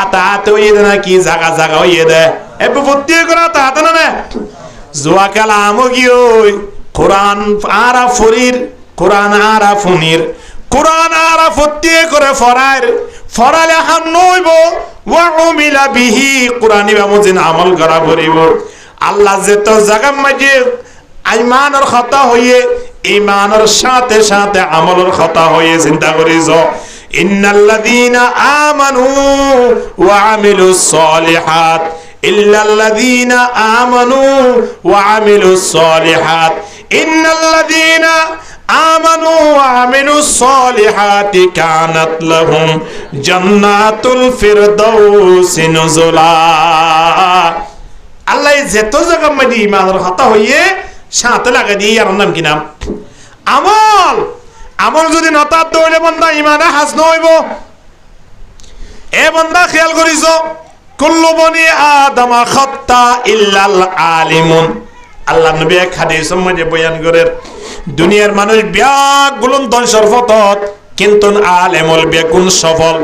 আতা আতে ওই নাকি জাগা জাগা হইয়ে দে এবার ভর্তি করা তা হাতে না জোয়া খেলা আমো কি ওই কোরআন আরা ফরির কোরআন আরা ফনির কোরআন আরা ভর্তি করে ফরার ফরালে হাম নইব ওয়া উমিলা বিহি কোরআনি বামুজিন আমল করা করিব আল্লাহ যে তো জাগা মাঝে ইমানের কথা হইয়ে ইমানের সাথে সাথে আমলের কথা হইয়ে চিন্তা করিস ইন্নাল্লাযীনা আমানু ওয়া আমিলুস সলিহাত ইল্লাল্লাযীনা আমানু ওয়া আমিলুস সলিহাত ইন্নাল্লাযীনা আমানু ওয়া আমিলুস সলিহাতি কানাত লাহুম জান্নাতুল ফিরদাউসি নুজুলা আল্লাহ যেত জায়গা মধ্যে ইমানের কথা হইয়ে সাথে লাগা দিয়ে আর নাম কি নাম আমল আমল যদি নতার দৌড়ে বন্ধা ইমানে হাস নইব এ বন্ধা খেয়াল করিস কুল্লু বনি আদমা খাত্তা ইল্লাল আলিমুন আল্লাহ নবী এক হাদিসের মধ্যে বয়ান করেন দুনিয়ার মানুষ ব্যাগ গুলন ধ্বংসর পথত কিন্তু আলেমল বেগুন সফল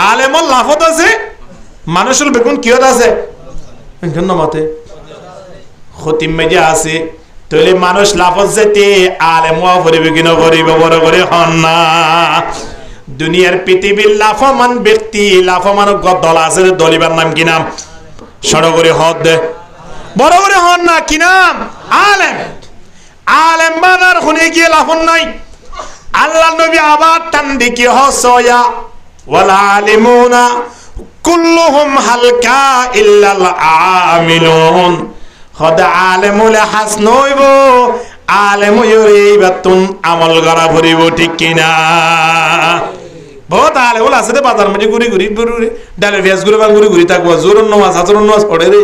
আলেমল লাভত আছে মানুষের বেগুন কিয়ত আছে মতে খতিম মেজে আছে তাহলে মানুষ লাভত যেতে আলেম ভরিবে কিনা ভরিবে বড় করে হন না দুনিয়ার পৃথিবীর লাভমান ব্যক্তি লাভমান দল আছে দলিবার নাম কি নাম সড় করে হদ দে বড় করে হন না কি নাম আলেম আলেম বানার শুনে গিয়ে লাভন নাই আল্লাহ নবী আবার টান দিকে হসয়া ওয়াল আলিমুনা কুল্লুহুম হালকা ইল্লাল আমিলুন খোদা আলেমুল হাসনইব আলেম ইউরি বাতুন আমল করা ভরিব ঠিক কিনা বহুত আলেমুল আছে রে বাজার মধ্যে ঘুরি ঘুরি ঘুরি ডালে ভেজ ঘুরে ঘুরি ঘুরি থাকবো জোরন নামাজ আচরণ নামাজ পড়ে রে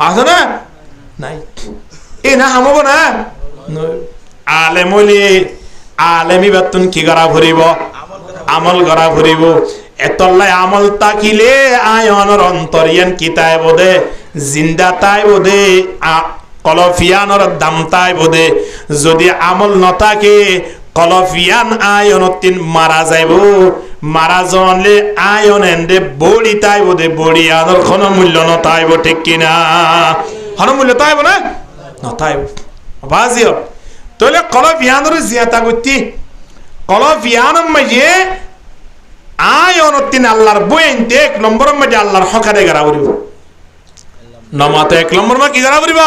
আছে না নাই এ না হামব না আলেমুলি আলেমি বাতুন কি করা ভরিব আমল করা ভরিব এতল্লাই আমল তাকিলে আয়নর অন্তরিয়ান কিতায় বোধে জিন্দা তাই বোধে কলফিয়ানর দাম তাই বোধে যদি আমল নথাকে কলফিয়ান আয়নতিন মারা যাইব মারা জনলে আয়ন এন্ডে বড়ি তাই বোধে বড়ি আনর কোন মূল্য নতাইব ঠিক কিনা কোন মূল্য তাইব না নতাইব বাজিও তাহলে কলফিয়ানর জিয়াতা গতি কলফিয়ানর মাঝে আয়নতিন আল্লাহর বইনতে এক নম্বরের মধ্যে আল্লাহর হক আদায় করা করিব নমাতে এক নম্বর মা কি করা করিব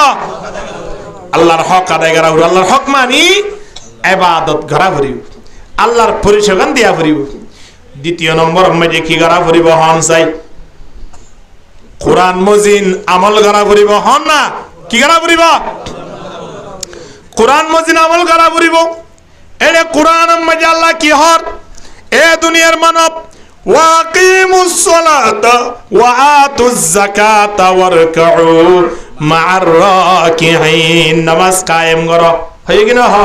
আল্লাহর হক আদায় করা করিব আল্লাহর হক মানি ইবাদত করা করিব আল্লাহর পরিচয় দিয়া করিব দ্বিতীয় নম্বরের মধ্যে কি করা করিব হন চাই কোরআন মজিন আমল করা করিব হন না কি করা করিব কোরআন মজিন আমল করা করিব এলে কোরআনের মধ্যে আল্লাহ কি হর এ দুনিয়ার মানব ওয়াকিমুস সালাতা ওয়া আতুজ যাকাতা ওয়ারকাউ মা'আর রাকিঈন নামাজ কায়েম করো হয়ে কিনা হ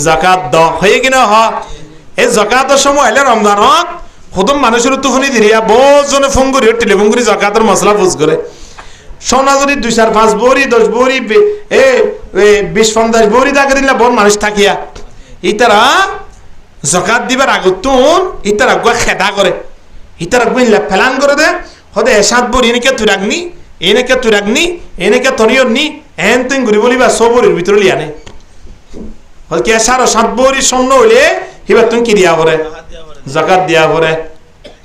যাকাত দ হয়ে কিনা হ এই যাকাতের সময় হলে রমজানত খুদম মানুষের তো শুনি দিরিয়া বহুজনে ফোন করি টেলিফোন করি যাকাতের মশলা বুঝ করে সোনা যদি 2-4-5 বড়ি 10 বড়ি এ 20-50 বড়ি টাকা দিলে বহু মানুষ থাকিয়া ইতারা জাকাত দিবার আগতুন ইতারা গো খেদা করে ইতারা গইলা প্ল্যান করে দে হদে 7 বড়ি এনেকে তুই রাখনি এনেকে তরিয়নি এন তুই গুরি বলিবা সবরির ভিতর লিয়ানে হল কি 7 বড়ি স্বর্ণ হইলে হিবা তুই কি দিয়া পরে জাকাত দিয়া পরে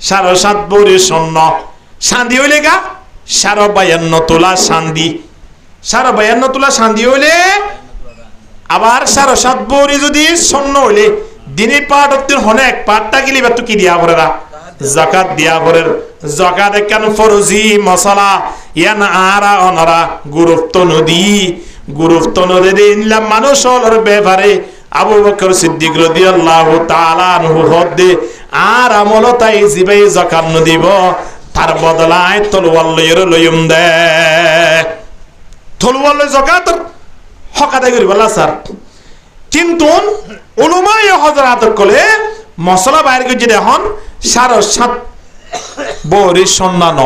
7 বড়ি স্বর্ণ চাঁদি হইলে গা 52 তোলা চাঁদি 52 তোলা চাঁদি হইলে আবার 7 বড়ি যদি স্বর্ণ হইলে দিনে পাট হতে অনেক পাটটা গেলে এবার তো কি দিয়া পরে জাকাত দিয়া পরে জাকাত কেন ফরজি মশলা ইয়ান আরা অনরা গুরুত্ব নদী দিলাম মানুষ হলর ব্যাপারে আবু বকর সিদ্দিক রাদিয়াল্লাহু তাআলা আনহু হদে আর আমল তাই জিবাই জাকাত ন দিব তার বদলায় তলওয়াল লইম দে তলওয়াল জাকাত হক আদায় করি বলা স্যার কিন্তু উলমায়ে হযরত কলে মশলা বাইর করে যদি হন 7.5 বড়ি স্বর্ণ ন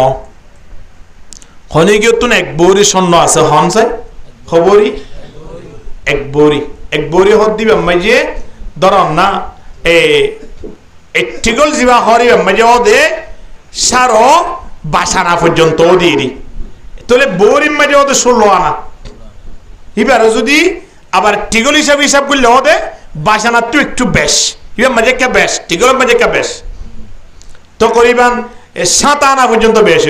হনে কি তুন এক বড়ি স্বর্ণ আছে হন চাই খবরই এক বড়ি হদ দিবে মাঝে ধরন না ঠিকল জিবা হরিবে মাঝে ওদে সারো বাসানা পর্যন্ত দিয়ে দি তাহলে বড়ির মাঝে ওদের 16 আনা এবার যদি আবার ঠিকল হিসাব করলে ওদে বাসানা তো একটু বেশ এবার মাঝে কে বেশ ঠিকলের মাঝে কে বেশ তো করিবান 7 আনা পর্যন্ত বেশ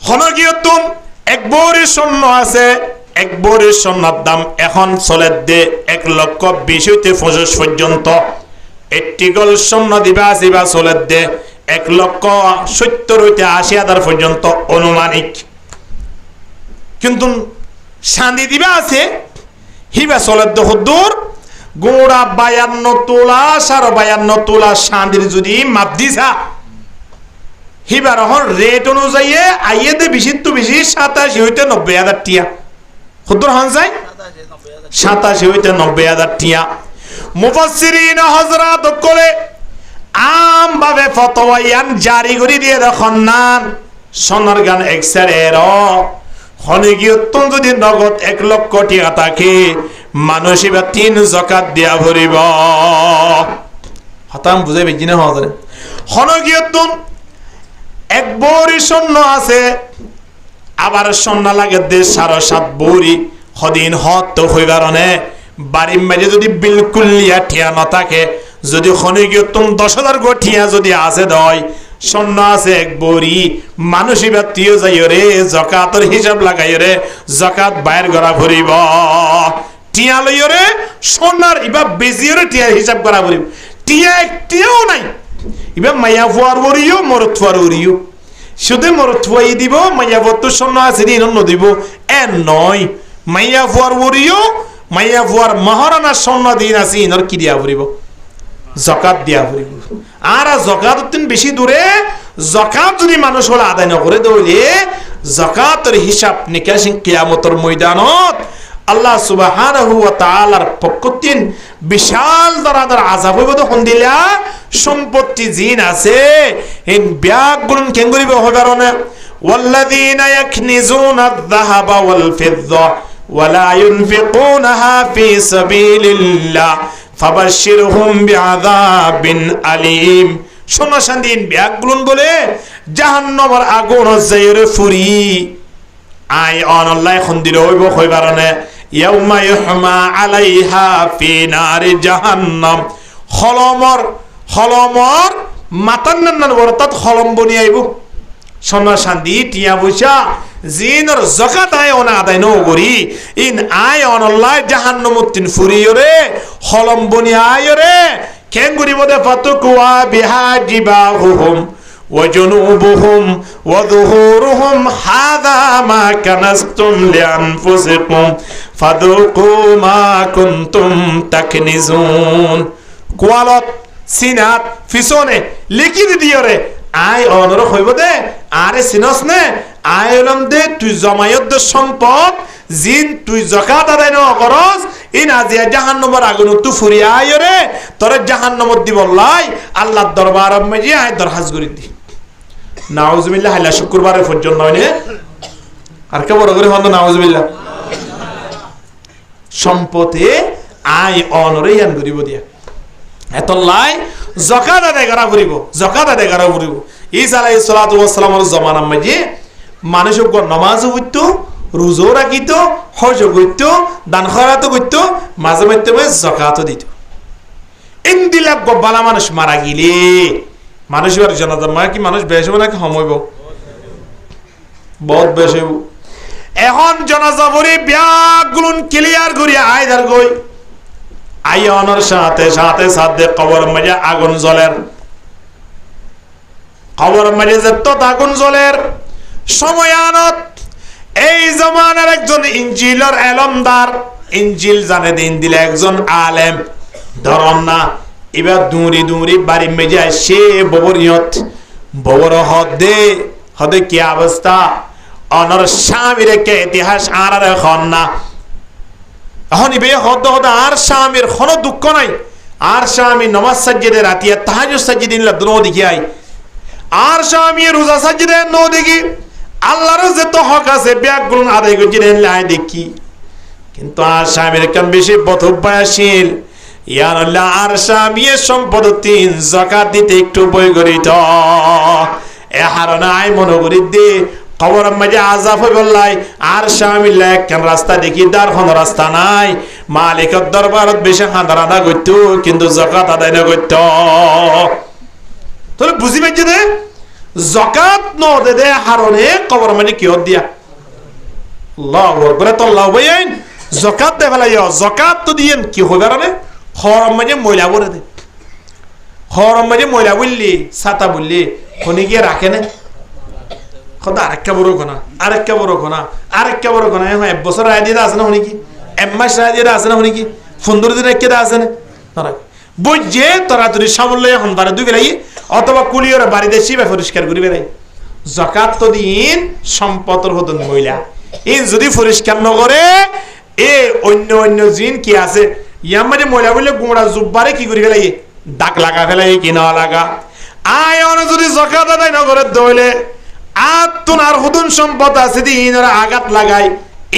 হনগিয়তুন এক বড়ির স্বর্ণ আছে এক বড়ির স্বর্ণের দাম এখন চলে দে 1,20,000 হইতে 25 পর্যন্ত এটিগল স্বর্ণ দিবা আসিবা চলে দে 1,70,000 হইতে 80,000 পর্যন্ত অনুমানিক কিন্তু শান্তি দিবা আছে হিবা চলে দে হুদুর গোড়া 52 তোলা 52 তোলা শান্তির যদি মাপ দিছা হিবার হন রেট অনুযায়ী আইয়ে দে বেশি তো বেশি 87 হইতে 90,000 টিয়া হুদুর হন যায় 87 হইতে 90,000 টিয়া মুফাসসিরিন হযরত করে আম ভাবে ফতোয়ায়ান জারি করে দিয়ে রাখন নান সোনার গান এক্সারের হনগিয়তুন যদি নগদ 1 লক্ষ টিয়া থাকে মানুষই বা 3 যাকাত দিয়া ভরিব হতাম বুঝাই বেজি না হযরে হনগিয়তুন এক বড়ি স্বর্ণ আছে আবার স্বর্ণ লাগে 7.5 বড়ি হদিন হত তো হই কারণে বাড়ির মাঝে যদি বিলকুল লিয়া ঠিয়া না থাকে যদি হনগিয়তুন 10,000 গঠিয়া যদি আছে দয় স্বর্ণ আছে এক বড়ি মানুষই বা তিও যাইও রে যাকাতের হিসাব লাগাইও রে যাকাত বাইর করা ভরিব টিয়া লইও রে সোনার ইবা বেজিও রে টিয়া হিসাব করা ভরিব টিয়া একটিও নাই ইবা মাইয়া ফুয়ার ওরিও মরত ফুয়ার ওরিও শুধু মরত ফুয়াই দিব মাইয়া বত্ত স্বর্ণ আছে দিন অন্য দিব এ নয় মাইয়া ফুয়ার ওরিও মাইয়া ফুয়ার মহারানা স্বর্ণ দিন আছে ইনর কি দিয়া ভরিব যাকাত দিয়া ভরিব আর যাকাত তিন বেশি দূরে যাকাত যদি মানুষ হল আদায় না করে দইলে যাকাতের হিসাব নিকাশ কিয়ামতের ময়দানত আল্লাহ সুবহানাহু ওয়া তাআলার পক্ষতিন বিশাল দরাদর আযাব হইব তো হন্দিলা সম্পত্তি জিন আছে ইন ব্যাগগুন কেন করিব হবারনে ওয়াল্লাযীনা ইয়াকনিজুনা আয-যাহাবা ওয়াল ফিদ্দা ওয়ালা ইউনফিকুনাহা ফি সাবিলিল্লাহ ফাবাশশিরহুম বিআযাবিন আলীম শোনো শান্তিন ব্যাগগুন বলে জাহান্নামের আগুন যায়রে ফুরি আই অনল্লাহ খন্দির হইব হইবারনে ইয়াউমা ইউহমা আলাইহা ফি নারি জাহান্নাম হলমর মাতান্নান বরতাত হলম বনি আইব সোনা শান্তি টিয়া বইসা জিনর যাকাত আয় অনা আদায় ন করি ইন আয় অনল্লাহ জাহান্নামুত্তিন ফুরিয়রে হলম বনি আয়রে কেন করিব দে ফাতুকুয়া বিহা জিবাহুম وجنوبهم وظهورهم هذا ما كنزتم لأنفسكم فذوقوا ما كنتم تكنزون কোয়ালত সিনাত ফিসনে লিখি দিয়রে আই অনর হইব দে আরে সিনস নে আই হলাম দে তুই জমায়েত সম্পদ জিন তুই যাকাত আদায় ন করস ইন আজিয়া জাহান্নামের আগুন তু ফুরি আয়রে তোরে জাহান্নামত দিবল্লাই আল্লাহর দরবার মাঝে আই দরখাস্ত করি দি নাউজুবিল্লাহ আল্লাহ শুক্রবারে পর্যন্ত নয় আর কে বড় করে হন নাউজুবিল্লাহ সম্পদে আই অনরে ইয়ান করিব দিয়া এতলাই যাকাত আদায় করা করিব ঈসা আলাইহিস সালাতু ওয়াস সালামের জামানার মাঝে মানুষ নামাজও পড়তো রোজাও রাখিতো হজও করতো দান খয়রাতও করতো মাঝে মধ্যে যাকাতও দিত ইন্দিলা গব্বালা মানুষ মারা গিলে মানুষ এবার জানাজার মারা কি মানুষ বেশ হবে নাকি কম হইব বহুত বেশ হইব এখন জানাজা পড়ে ব্যাগগুলো ক্লিয়ার করি আয়দার গই আইয়নের সাথে সাথে সাথে কবর মাঝে আগুন জ্বলের কবর মাঝে যত আগুন জ্বলের সময়নত এই জমানার একজন ইনজিলের এলমদার ইনজিল জানে দিন দিলে একজন আলেম ধরন না এবার দূরি বাড়ি মেজে সে ববর হদে কি অবস্থা অনর স্বামীর কে ইতিহাস আর এখন না এখন ইবে হদ আর স্বামীর কোনো দুঃখ নাই আর স্বামী নমাজ সাজ্জিদে রাতিয়া তাহাজ্জুদ সাজ্জিদিন নো দেখি আই আর স্বামী রোজা সাজ্জিদে নো দেখি আল্লাহর যত হক আছে ব্যাগগুলো আদায় করে লাই দেখি কিন্তু আর স্বামীর কান বেশি বধুব্যয়শীল ইয়ান আল্লাহ আর স্বামীর সম্পদ 3 যাকাত দিতে একটু বই গরিত এ হারনা আই মনোগরি দে খবর মাঝে আজাব হই বললাই আর স্বামীর একখান রাস্তা দেখি দার কোন রাস্তা নাই মালিকের দরবারত বেশি হাঁদারানা করত কিন্তু যাকাত আদায় না করত তাহলে বুঝি পাইছে দে যাকাত ন দে দে হারনে খবর মাঝে কি দিয়া আল্লাহু আকবার তো আল্লাহ ভাইন যাকাত দে ফেলাই যাকাত তো দিয়েন কি হইবে রে হরম মাঝে ময়লা ভরে দে হরম মাঝে ময়লা বললি ছাতা বললি খনি গিয়ে রাখে না খোদা আরেকটা বড় কোনা আরেকটা বড় কোনা আরেকটা বড় কোনা এখন 1 বছর আয় দিয়ে আছে না হনি কি 1 মাস আয় দিয়ে আছে না হনি কি 15 দিন রেখে আছে না তারা বুঝে তোরা তুই সামলে এখন বারে দুই বেলাই অথবা কুলিয়র বাড়িতে শিবা পরিষ্কার করি বেলাই যাকাত তো দিন সম্পদর হতন মহিলা ইন যদি পরিষ্কার ন করে এ অন্য অন্য জিন কি আছে ইয়ার মাঝে মহিলা বললে গুমড়া জুব্বারে কি করি ফেলাই দাগ লাগা ফেলাই কি না লাগা আয় অনে যদি যাকাত আদায় না করে দইলে আত্মনার হুদুন সম্পদ আছে দিন ওরা আঘাত লাগাই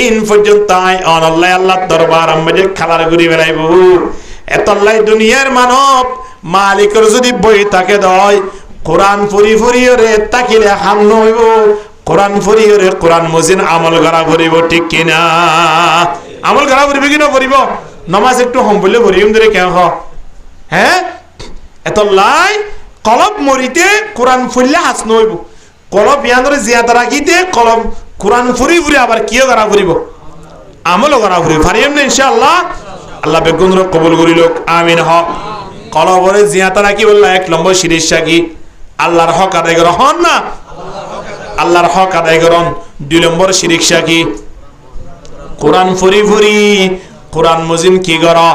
ইন পর্যন্ত আয় অনল্লাহ আল্লাহ দরবার আমাকে খালার করি ফেলাইব এতল্লাই দুনিয়ার মানব মালিকের যদি বই তাকে দয় কোরআন ফুরি ফুরি রে তাকিলে হাম নইব কোরআন ফুরি রে কোরআন মজিন আমল করা করিব ঠিক কিনা আমল করা করিব কি না করিব নামাজ একটু হম বললে ভরিম ধরে কেন হ্যাঁ এতল্লাই কলব মরিতে কোরআন ফুললে হাস নইব কলব ইয়ানরে জিয়াদা রাখিতে কলব কোরআন ফুরি ফুরি আবার কিও করা করিব আমল করা করিব পারিম না ইনশাআল্লাহ আল্লাহ বেগুন র কবুল করিল আমিন হ কলবরে জিয়াদা রাখি বললা 1 নম্বর শিরিষা কি আল্লাহর হক আদায় করা হন না আল্লাহর হক আদায় করন 2 নম্বর শিরিষা কি কোরআন ফুরি ফুরি কোরআন মুজিম কি করা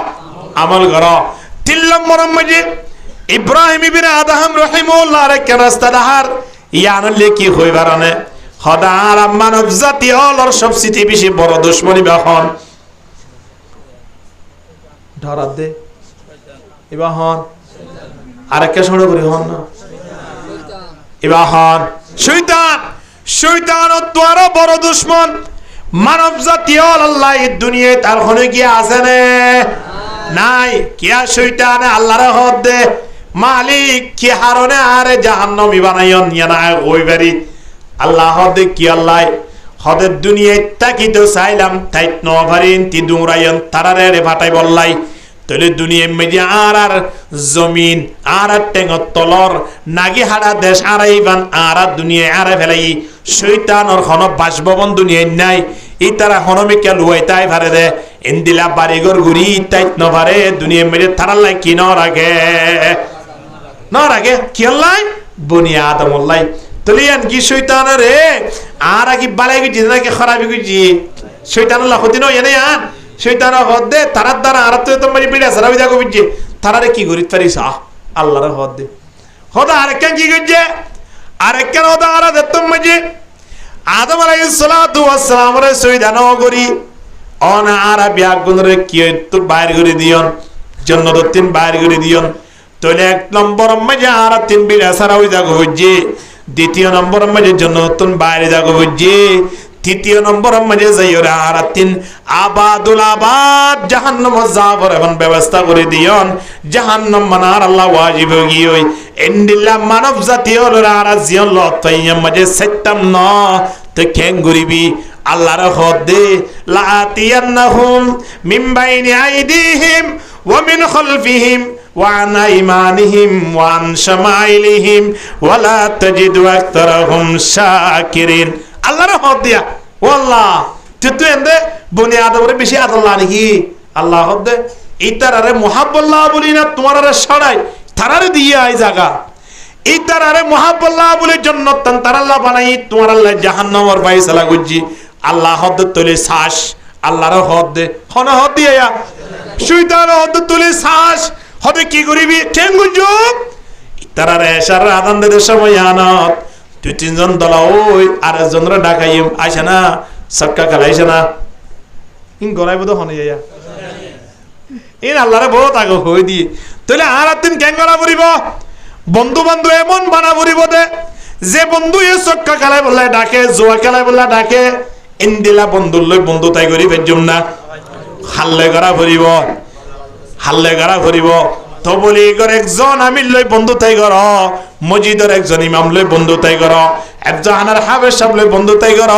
আমল করা 3 নম্বর মধ্যে ইব্রাহিম ইবনে আদহাম রাহিমাহুল্লাহ রে কেন রাস্তাদার ইয়ানলে কি হইবারনে খোদা আর মানব জাতি অলর সবচেয়ে বেশি বড় দুশমনী বাহন ধরাত দে এবা হন আরেকটা শুনে করি হন না এবা হন শয়তান শয়তান তোর বড় দুশমন মানব জাতি আল্লাহ এই দুনিয়ায় তার হনে কি আছে না নাই কিয়া শয়তান আল্লাহর হদ দে মালিক কি হারনে আরে জাহান্নামী বানাইন ইয়ানা ওইবারি আল্লাহ হদে কি আল্লাহ হদের দুনিয়ায় তাকিত চাইলাম তাইত নভারিন তি দুরায়ন তারারে রে ফাটাই বললাই তলে দুনিয়ায় মেজি আর জমিন আর টেঙ্গর তলর নাগি হাড়া দেশ আরাইবান আর দুনিয়ায় আরে ফেলাই শয়তানর খন বাসভবন দুনিয়ায় নাই ই তারা হনমিকে লুয়াই তাই ভারে দে ইন্দিলা বাড়িঘর ঘুরি তাইত নভারে দুনিয়ায় মেজি তারালাই কি ন রাখে না রাখে কি আল্লাহ বনি আদম আল্লাহ তলিয়ান কি শয়তান রে আর কি বালাই কি নাকি খারাপি কি শয়তান আল্লাহ হতি নয় এনে আন শয়তান হদ দে তারার দ্বারা আর তো তোমার বিড়া সারা বিদা কবিছে তারারে কি করি পারিস আল্লাহর হদ দে হদা আর কেন কি করছে আর কেন হদা আর দে তোমাজে আদম আলাইহিস সালাতু ওয়াস সালাম রে শয়তান করি অনা আর বিয়াগুন রে কি তো বাইর করে দিয়ন জান্নাত 3 বাইর করে দিয়ন তলে 1 নম্বর মধ্যে আর 3 বিড়া সারা হইদা কইছে দ্বিতীয় নম্বর মধ্যে জান্নাতুন বাইরে যাগো বুঝি তৃতীয় নম্বর মধ্যে যাইরা আর 3 আবাদুল আবাদ জাহান্নাম যাবার এখন ব্যবস্থা করে দিয়ন জাহান্নাম মানার আল্লাহ ওয়াজিব গিয়ই ইন্দিল্লা মানব জাতি হলরা আর জিয়ন লতাইয়া মধ্যে সেটাম ন তো কেন গরিবি আল্লাহর হদে লাতিয়ান্নাহুম মিন বাইনি আইদিহিম ওয়া মিন খালফিহিম وعن أيمانهم وعن شمائلهم ولا تجد أكثرهم شاكرين الله رحمة ديا والله تتو عند بني آدم রে বেশি আল্লাহ নাকি আল্লাহ হদে ইতারারে মুহাব্বুল্লাহ বলিনা তোমারে ছড়াই তারারে দিয়ে আই জায়গা ইতারারে মুহাব্বুল্লাহ বলি জান্নাত তার আল্লাহ বানাই তোমার আল্লাহ জাহান্নামের ফায়সালা করজি আল্লাহ হদে তলে শ্বাস আল্লাহর হদে হন হদ দিয়া শয়তান হদে তলে শ্বাস হবে কি করিবি কেন গুজব তারারে এশার আদান দে সময় আনত 2-3 জন দলা ওই আরেকজনরে ডাকাইম আইছে না সক্কা খালাইছে না ইন গরাইব তো হনে যায়া ইন আল্লাহরে বহুত আগে হই দি তাহলে আর তিন কেন গরা পড়িব বন্ধু বান্ধব এমন বানা পড়িব দে যে বন্ধু এ সক্কা খালাই বললা ডাকে জোয়া খেলাই বললা ডাকে ইন্দিলা বন্ধুর লই বন্ধু তাই করি ভেজুম না হাল্লে গড়া ভরিব তবলিগর একজন আমির লই বন্ধুতাই কর, মসজিদের একজন ইমাম লই বন্ধুতাই কর, একজন আনার হাবের সাহেব লই বন্ধুতাই কর,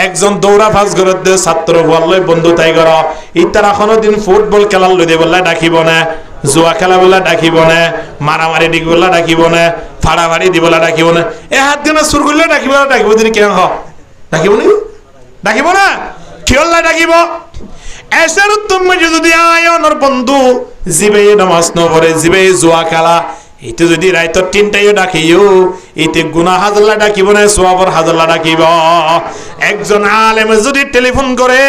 একজন দৌড়া ফাঁস ঘরের ছাত্র বল লই বন্ধুতাই কর। ইতারা কোনোদিন ফুটবল খেলার লই বললে ডাকিব না, জুয়া খেলা বলে ডাকিব না, মারামারি দিক বলে ডাকিব না, ফাড়াফাড়ি দিবলা ডাকিব না, এ হাত দিয়ে না সুর করলে ডাকিব দিন কেন ডাকিব নি, ডাকিব না খেয়াল্লা ডাকিব। এসের উত্তম যদি আয়নের বন্ধু জিবে নামাজ নপড়ে, জিবে জুয়া খেলা, এতে যদি রাইতর 3টায় ডাকিও, এতে গুনাহ হাজাল্লা ডাকিব না, সওয়াবের হাজাল্লা ডাকিব। একজন আলেমে যদি টেলিফোন করে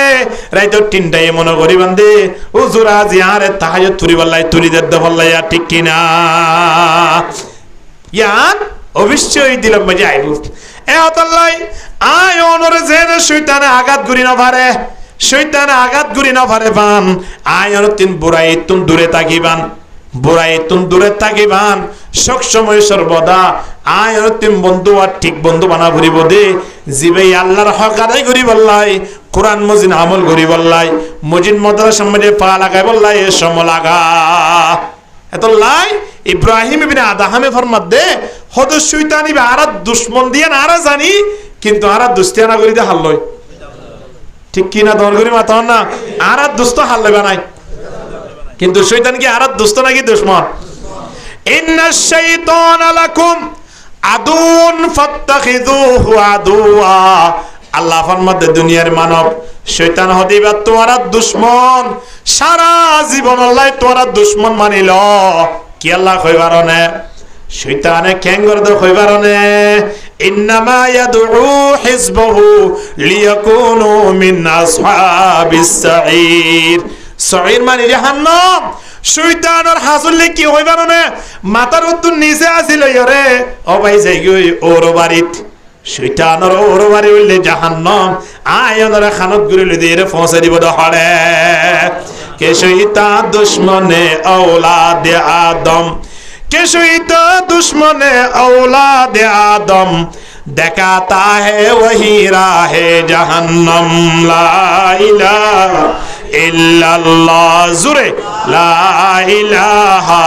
রাইতর 3টায় মনে করি বান্দে হুজুর আজ ইয়ারে তাহাজ্জুদ তুরি বল্লাই তুলি দে বল্লাই ঠিক কিনা ইয়ান অবশ্যই দিলাম মজা আইব। এ অতল্লাই আয়নের যে শয়তানে আঘাত করি না পারে, শয়তানে আঘাত করি না পারে পান আয়ন তিন বুড়াই তুন দূরে থাকিবান, বুড়াই তুন দূরে থাকিবান। সব সময় সর্বদা আয়ন তিন বন্ধু আর ঠিক বন্ধু বানা ভরিব দে, জিবে আল্লাহর হক আদায় করি বললাই, কোরআন মজিদ আমল করি বললাই, মজিদ মাদ্রাসার মধ্যে পা লাগাই বললাই, এ সম লাগা এত লাই। ইব্রাহিম ইবনে আদহামে ফরমাত দে হদ শয়তানি বে আরা দুশমন দিয়া না আরা জানি, কিন্তু আরা দুস্তিয়ানা করি দে হাল্লয়, ঠিক কি না দর করি মাথা না, আর দুষ্ট হাল লেবে নাই, কিন্তু শয়তান কি আর দুষ্ট নাকি দুশমন? ইন্নাশ শাইতানা লাকুম আদুন ফাত্তাখিযুহু আদুয়া। আল্লাহ ফরমাতে দুনিয়ার মানব শয়তান হদিবা তোরা দুশমন, সারা জীবন আল্লাহ তোরা দুশমন মানিল। কি আল্লাহ কইবার না শয়তানে কেঙ্গর দে কইবার না ইন্নামা ইয়াদউ হিজবাহু লিয়াকুনু মিন আসহাবিস সাঈর। সাঈর মানে জাহান্নাম। শয়তানের হাসলে কি হইবার না মাথার উত্তর নিচে আছিল ইরে ও ভাই যাই গই ওর বাড়িত, শয়তানের ওর বাড়ি হইলে জাহান্নাম। আয়নের খানত গুরিলে দিয়ে পৌঁছে দিব দহরে। কে শয়তান দুশমনে औलाद आदम, के शैतान दुश्मने औलाद आदम, दिखाता है वही राह जहन्नम। ला इलाहा इल्लल्लाह जुरे ला इलाहा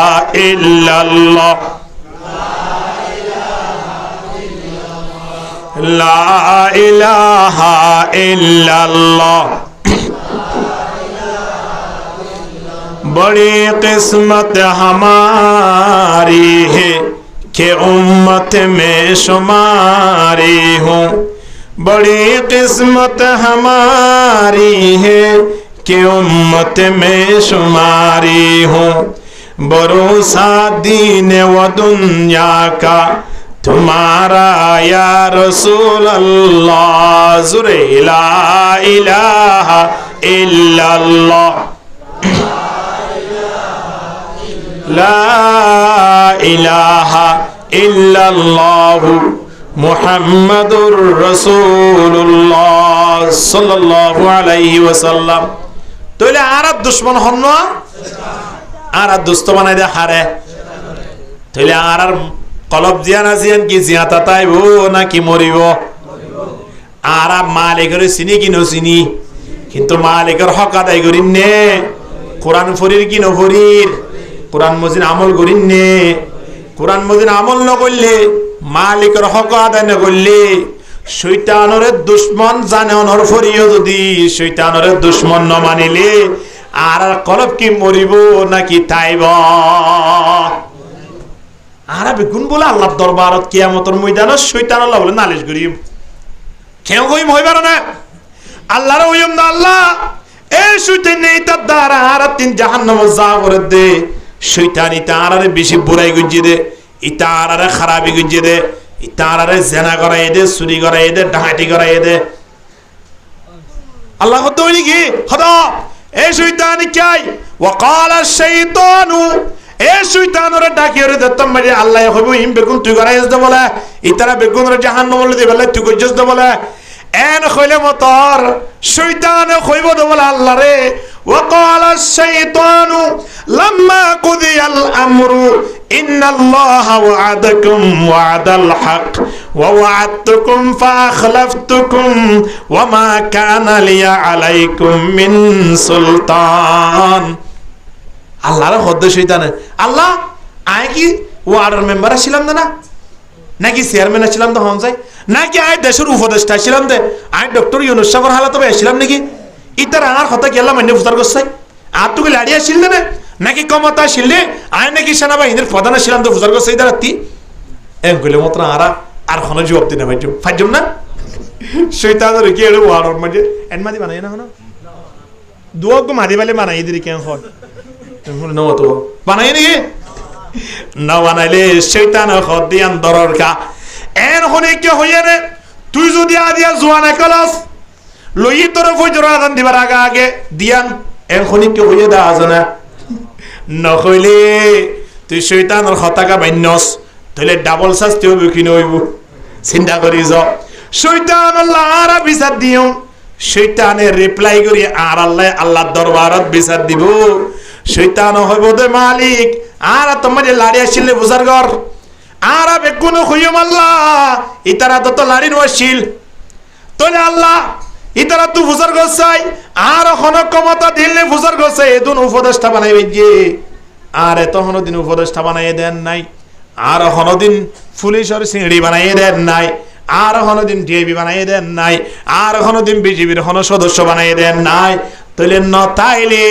इल्लल्लाह, ला इलाहा इल्लल्लाह। बड़ी किस्मत हमारी है कि उम्मत में शुमारी हूँ, बड़ी किस्मत हमारी है कि उम्मत में शुमारी हूँ। भरोसा दीन व दुनिया का तुम्हारा या रसूल अल्लाह। जुरे ला इलाहा इल्लल्लाह, ला इलाहा इल्लल्लाह मुहम्मदुर रसूलुल्लाह सल्लल्लाहु अलैहि वसल्लम। তোলে আর দুশমন হন না, আর দুষ্ট বানাই দে হারে, তোলে আর কলব জিয়ান আসিয়ান কি জিয়াতা তাইব নাকি মরিব। আর মালিকের চিনি কি নচিনি, কিন্তু মালিকের হক আদায় করিন নে, কোরআন ফরির কি নফরির, কোরআন মজিদ আমল করিন নে। কোরআন মজিদ আমল নকরলে মালিকের হক আদায় নকরলে শয়তানের দুশমন জানে অনর ফরিও যদি শয়তানের দুশমন ন মানিলে আর কলব কি মরিব নাকি তাইব। আর বেগুন বলে আল্লাহর দরবারত কিয়ামতের ময়দানত শয়তান আল্লাহ বলে নালিশ করিম, কেউ কইম হইবার না আল্লাহর ওইম না আল্লাহ এই শয়তান নেই তার দ্বারা আর তিন জাহান্নামে যা করে দে। শয়তান ইতারারে বেশি বুড়াই গুজিয়ে দে, ইতারারে খারাপি গুজিয়ে দে, ইতারারে জেনা করাই দে, চুরি করাই দে, ডাকাতি করাই দে। আল্লাহ কত হইনি কি হদা এই শয়তান কাই ওয়াকালা শাইতানু, এই শয়তানরে ডাকিরে দত্তম মারি আল্লাহ কইবো ইম বেগুন তুই করাইস দে বলে, ইতারা বেগুনরে জাহান্নামে দে বলে তুই কইছস দে বলে। এন কইলে মতর শয়তান কইবো দে বলে আল্লাহ রে ওয়াকালা শাইতানু লাম্মা কুদিয়াল আমরু ইন্নাল্লাহা ওয়া'আদাকুম ওয়া'দাল হক ওয়া ওয়া'আদতুকুম ফাআখলাফতুকুম ওয়া মা কানা লিয়া আলাইকুম মিন সুলতান। আল্লাহর হদ্দ শয়তানে আল্লাহ আয় কি ওয়ার্ডের মেম্বার ছিলাম না নাকি চেয়ারম্যান ছিলাম তো হন যাই নাকি আয় দেশের উপদেষ্টা ছিলাম দে আয় ডক্টর ইউনুস সাগর হালাত ছিলাম নাকি ইতার আর কথা কি আল্লাহ মান্য ফুতার করছে আর তুই লাড়িয়া ছিল না নাকি ক্ষমতা ছিল আয় নাকি সেনাবাহিনীর প্রধান ছিলাম তো ফুতার করছে ইতার আত্মি এম কইলে মত আর কোনো জবাব দিনে ভাইজম ফাইজম না শয়তানের কি এর ওয়ার্ডের মাঝে এন মাদি বানাই না হনো দুয়াক মাদি বালে বানাই দিরি কেন হয় ন তো বানাই নাকি না বানাইলে শয়তান খদিয়ান দরর কা এন হনে কি হইয়া রে তুই যদি আদিয়া জোয়ানা কলস লই তোর ফজর আজান দিবার আগে দিয়ান এন হনে কি হইয়া দা আজানা না কইলে তুই শয়তানের খতাকা বান্নস তাহলে ডাবল শাস্তি হবে কি নইব চিন্তা করি যাও শয়তান আল্লাহ আর বিচার দিও শয়তানের রিপ্লাই করি আর আল্লাহর দরবারত বিচার দিব শয়তান হইব দে মালিক আর তোমার লাড়িয়া ছিলে বুঝার ঘর আর বেগুন হইম আল্লাহ ইতারা তো লাড়ি নছিল তোলে আল্লাহ ইতারা তো বুঝার ঘর চাই আর হন ক্ষমতা দিলে বুঝার ঘর চাই এদিন উপদেষ্টা বানাইবে যে আর এত হনদিন উপদেষ্টা বানাইয়ে দেন নাই আর হনদিন পুলিশের সিঁড়ি বানাইয়ে দেন নাই আর হনদিন ডিএবি বানাইয়ে দেন নাই আর হনদিন বিজেপির হন সদস্য বানাইয়ে দেন নাই তাইলে নতাইলে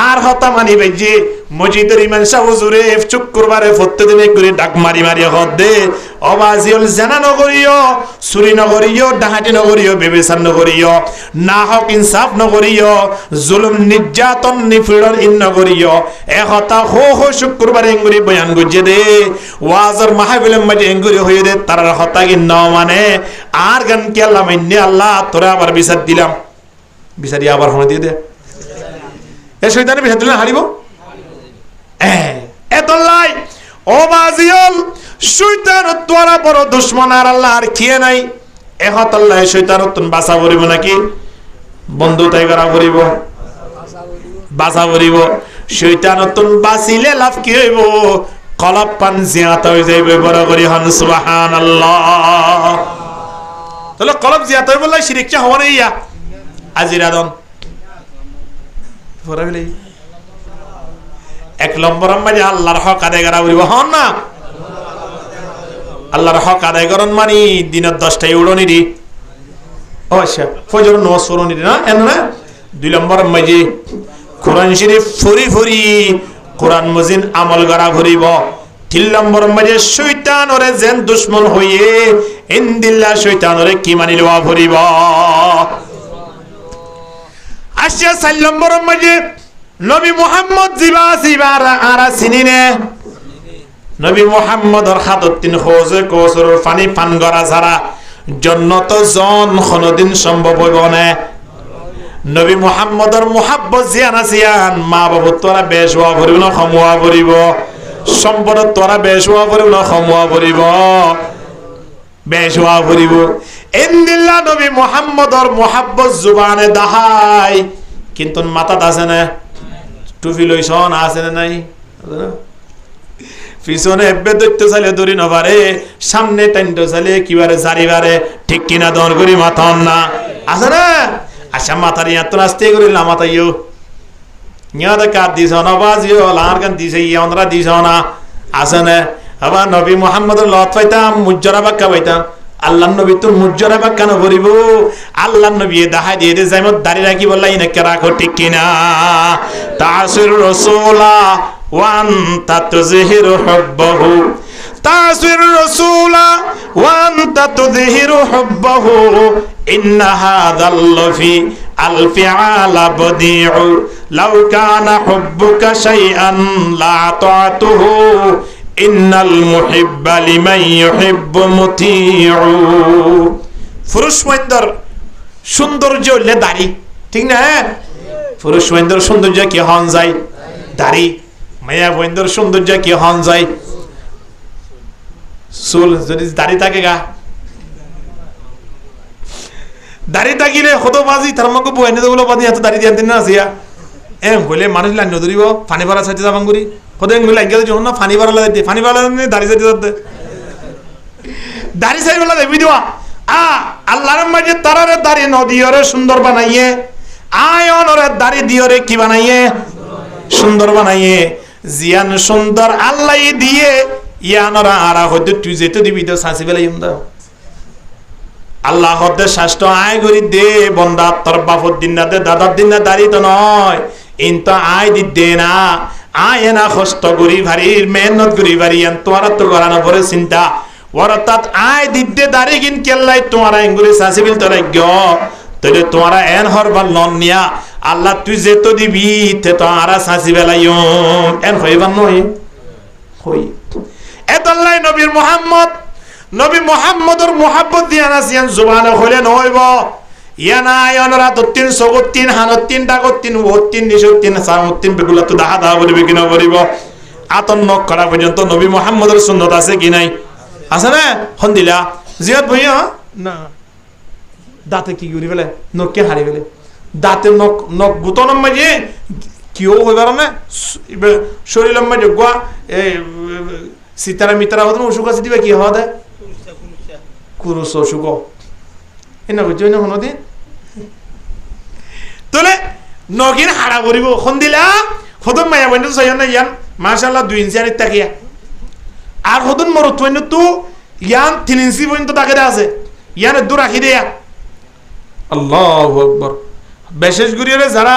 আর হতা মানিবে যে মসজিদের ইমাম সাহেব হুজুরে শুক্রবারে প্রত্যেকদিন করে ডাক মারি মারি হদ দে অবাজিউল জানা নগরীয় চুরি নগরীয় ডাহাতি নগরীয় বেবেচার নগরীয় না হক ইনসাফ নগরীয় জুলুম নির্যাতন নিপীড়ন ইন নগরীয় এহতা হো হো শুক্রবারে এঙ্গুরি বয়ান গুজে দে ওয়াজর মাহফিলের মাঝে এঙ্গুরি হয়ে দে তার হতা কি ন মানে আর গান কি আল্লাহ মাইনে আল্লাহ তোরা আবার বিচার দিলাম বিচারি আবার হনে দিয়ে দে এ শয়তানে বিচার দিলে হারিব এতলাই ও বাজিল শয়তান তোরা বড় দুশমন আর আল্লাহ আর কিয়ে নাই এহত আল্লাহ শয়তান তুন বাসা করিব নাকি বন্ধু তাই করা করিব বাসা করিব শয়তান তুন বাসিলে লাভ কি হইব কলব পান জিয়াত হয়ে যাইবে বড় করি হন সুবহানাল্লাহ তাহলে কলব জিয়াত হইব বললাই শিরিকটা হওয়া নেই ইয়া আজিরাদন পড়া বলে এক নম্বর মাঝে আল্লাহর হক আদায় করা বলিব হন না আল্লাহর হক আদায় করন মানি দিনের 10টায় উড়নি দি ও আচ্ছা ফজর নামাজ পড়নি না এন না দুই নম্বর মাঝে কোরআন শরীফ ফুরি ফুরি কোরআন মজিন আমল করা ভরিব তিন নম্বর মাঝে শয়তান ওরে যেন দুশমন হইয়ে ইনদিল্লাহ শয়তান ওরে কি মানি লওয়া ভরিব আচ্ছা 4 নম্বর মাঝে নবী মুহাম্মদ জিবা আরা চিনিনে নবী মুহাম্মদর হাতত তিন খোঁজে কোসরর পানি পান করা ছাড়া জন্নত জন কোনদিন সম্ভব হইব না নবী মুহাম্মদর মুহাব্বত জিয়ান আসিয়ান মা বাবা তোরা বেশ হওয়া ভরিব না খমুয়া ভরিব সম্পদ তোরা বেশ হওয়া ভরিব না খমুয়া ভরিব বেশ হওয়া ভরিব ইনদিল্লাহ নবী মুহাম্মদর মুহাব্বত জুবানে দাহাই কিন্তু মাথাত আছে না টুপি লইছন আছে না নাই পিছনে এব্বে দৈত্য চাইলে দড়ি নবারে সামনে টাইন্ট চাইলে কিবারে জারিবারে ঠিক কিনা দর করি মাথন না আছে না আচ্ছা মাথার ইয়াত রাস্তে করিল মাথাইও ইয়াতে কার দিছ না বাজিও লার গান দিছে ইয়ানরা দিছ না আছে না আবার নবী মুহাম্মদের লত পাইতাম মুজ্জরা বাক্কা পাইতাম আল্লাহ নবী তো মুজ্জরা বাক্কা না ভরিব আল্লাহ নবী দেখাই দিয়ে দে জাইমত দাড়ি রাখি বললাই নাকি রাখো ঠিক কিনা তাসির রাসূলা ওয়ান তাতযহিরু হুব্বাহু তাসির রাসূলা ওয়ান তাতযহিরু হুব্বাহু ইন্না হাযাল লফি আল ফিআলা বদিউ লাউ কানা হুব্বুকা শাইআন লা তাতুহু ইন্নাল মুহিব্বা লিমান ইউহিব্বু মুতিউ পুরুষ মহিলার সৌন্দর্য হলে দাড়ি ঠিক না পুরুষ মহিলার সৌন্দর্য কি হন যায় দাড়ি মায়া মহিলার সৌন্দর্য কি হন যায় চুল যদি দাড়ি থাকে গা দাড়ি থাকিলে কত বাজি তার মকে বইনে দেবো বাজি এত দাড়ি দিয়ে দিন না আসিয়া এম হইলে মানুষ লাইন ধরিব পানি ভরা সাইতে যাবাং করি কদিন লাগে যখন না ফানি বাড়া লাগে ফানি বাড়া দাড়ি সাইড দাড়ি সাইড বেলা দেবি দেওয়া আল্লাহর মাঝে তারারে দাড়ি নদীরে সুন্দর বানাইয়ে আয়নরে দাড়ি দিয়রে কি বানাইয়ে সুন্দর বানাইয়ে জিয়ান সুন্দর আল্লাহ দিয়ে ইয়ানরা আরা হইতে তুই যেতে দিবি তো সাঁচি বেলাই আল্লাহ হতে শাস্ত্র আয় করি দে বন্দা তোর বাপর দিন না দে দাদার দিন না দাঁড়ি তো নয় ইন তো আয় দি দে না আয় না কষ্ট করি ভারী মেহনত করি ভারী তোমার তো করানো পরে চিন্তা অর্থাৎ আয় দিতে দাঁড়ি কিন কেল্লাই তোমার এঙ্গুলি সাঁচিবিল তোর তাহলে তোমারা এন হরবার লন নিয়া আল্লাহ তুই যেত দিবি তে তো আরা সাঁচি বেলাই এন হইবার নয় হই এত আল্লাহ নবীর নবী মুহাম্মদর মুহাব্বত দিয়া নাসিয়ান জুবানে হইলে নইব ইয়ানা আয়নরা তো 303 হানতিন ডাগতিন ওতিন নিশতিন সামতিন বেগুলা তো দাহা দাহা বলিবে কিনা বলিব আতন্ন করা পর্যন্ত নবী মুহাম্মদর সুন্নাত আছে কি নাই আছে না হন্দিলা জিয়াদ ভাইয়া না দাঁতে কি করি ফেলে নখকে হারি ফেলে দাঁতে নখ গুতনের মাঝে কিও হইবার না শরীরের মাঝে গোয়া সীতারা মিতারা হতো অসুখ আছে দিবে কি হওয়া দেয় কুরুস অসুখ এনা বুঝছো না কোনো দিন তোলে নগিন হারা করিব হন্দিলা হদন মায়া বন্ধু চাই না ইয়ান মাশাআল্লাহ 2 ইঞ্চি আনি তাকিয়া আর হদন মরত বন্ধু তো ইয়ান 3 ইঞ্চি পর্যন্ত তাকে আছে ইয়ান দূর রাখি দেয়া আল্লাহু আকবার বিশেষ করিরে যারা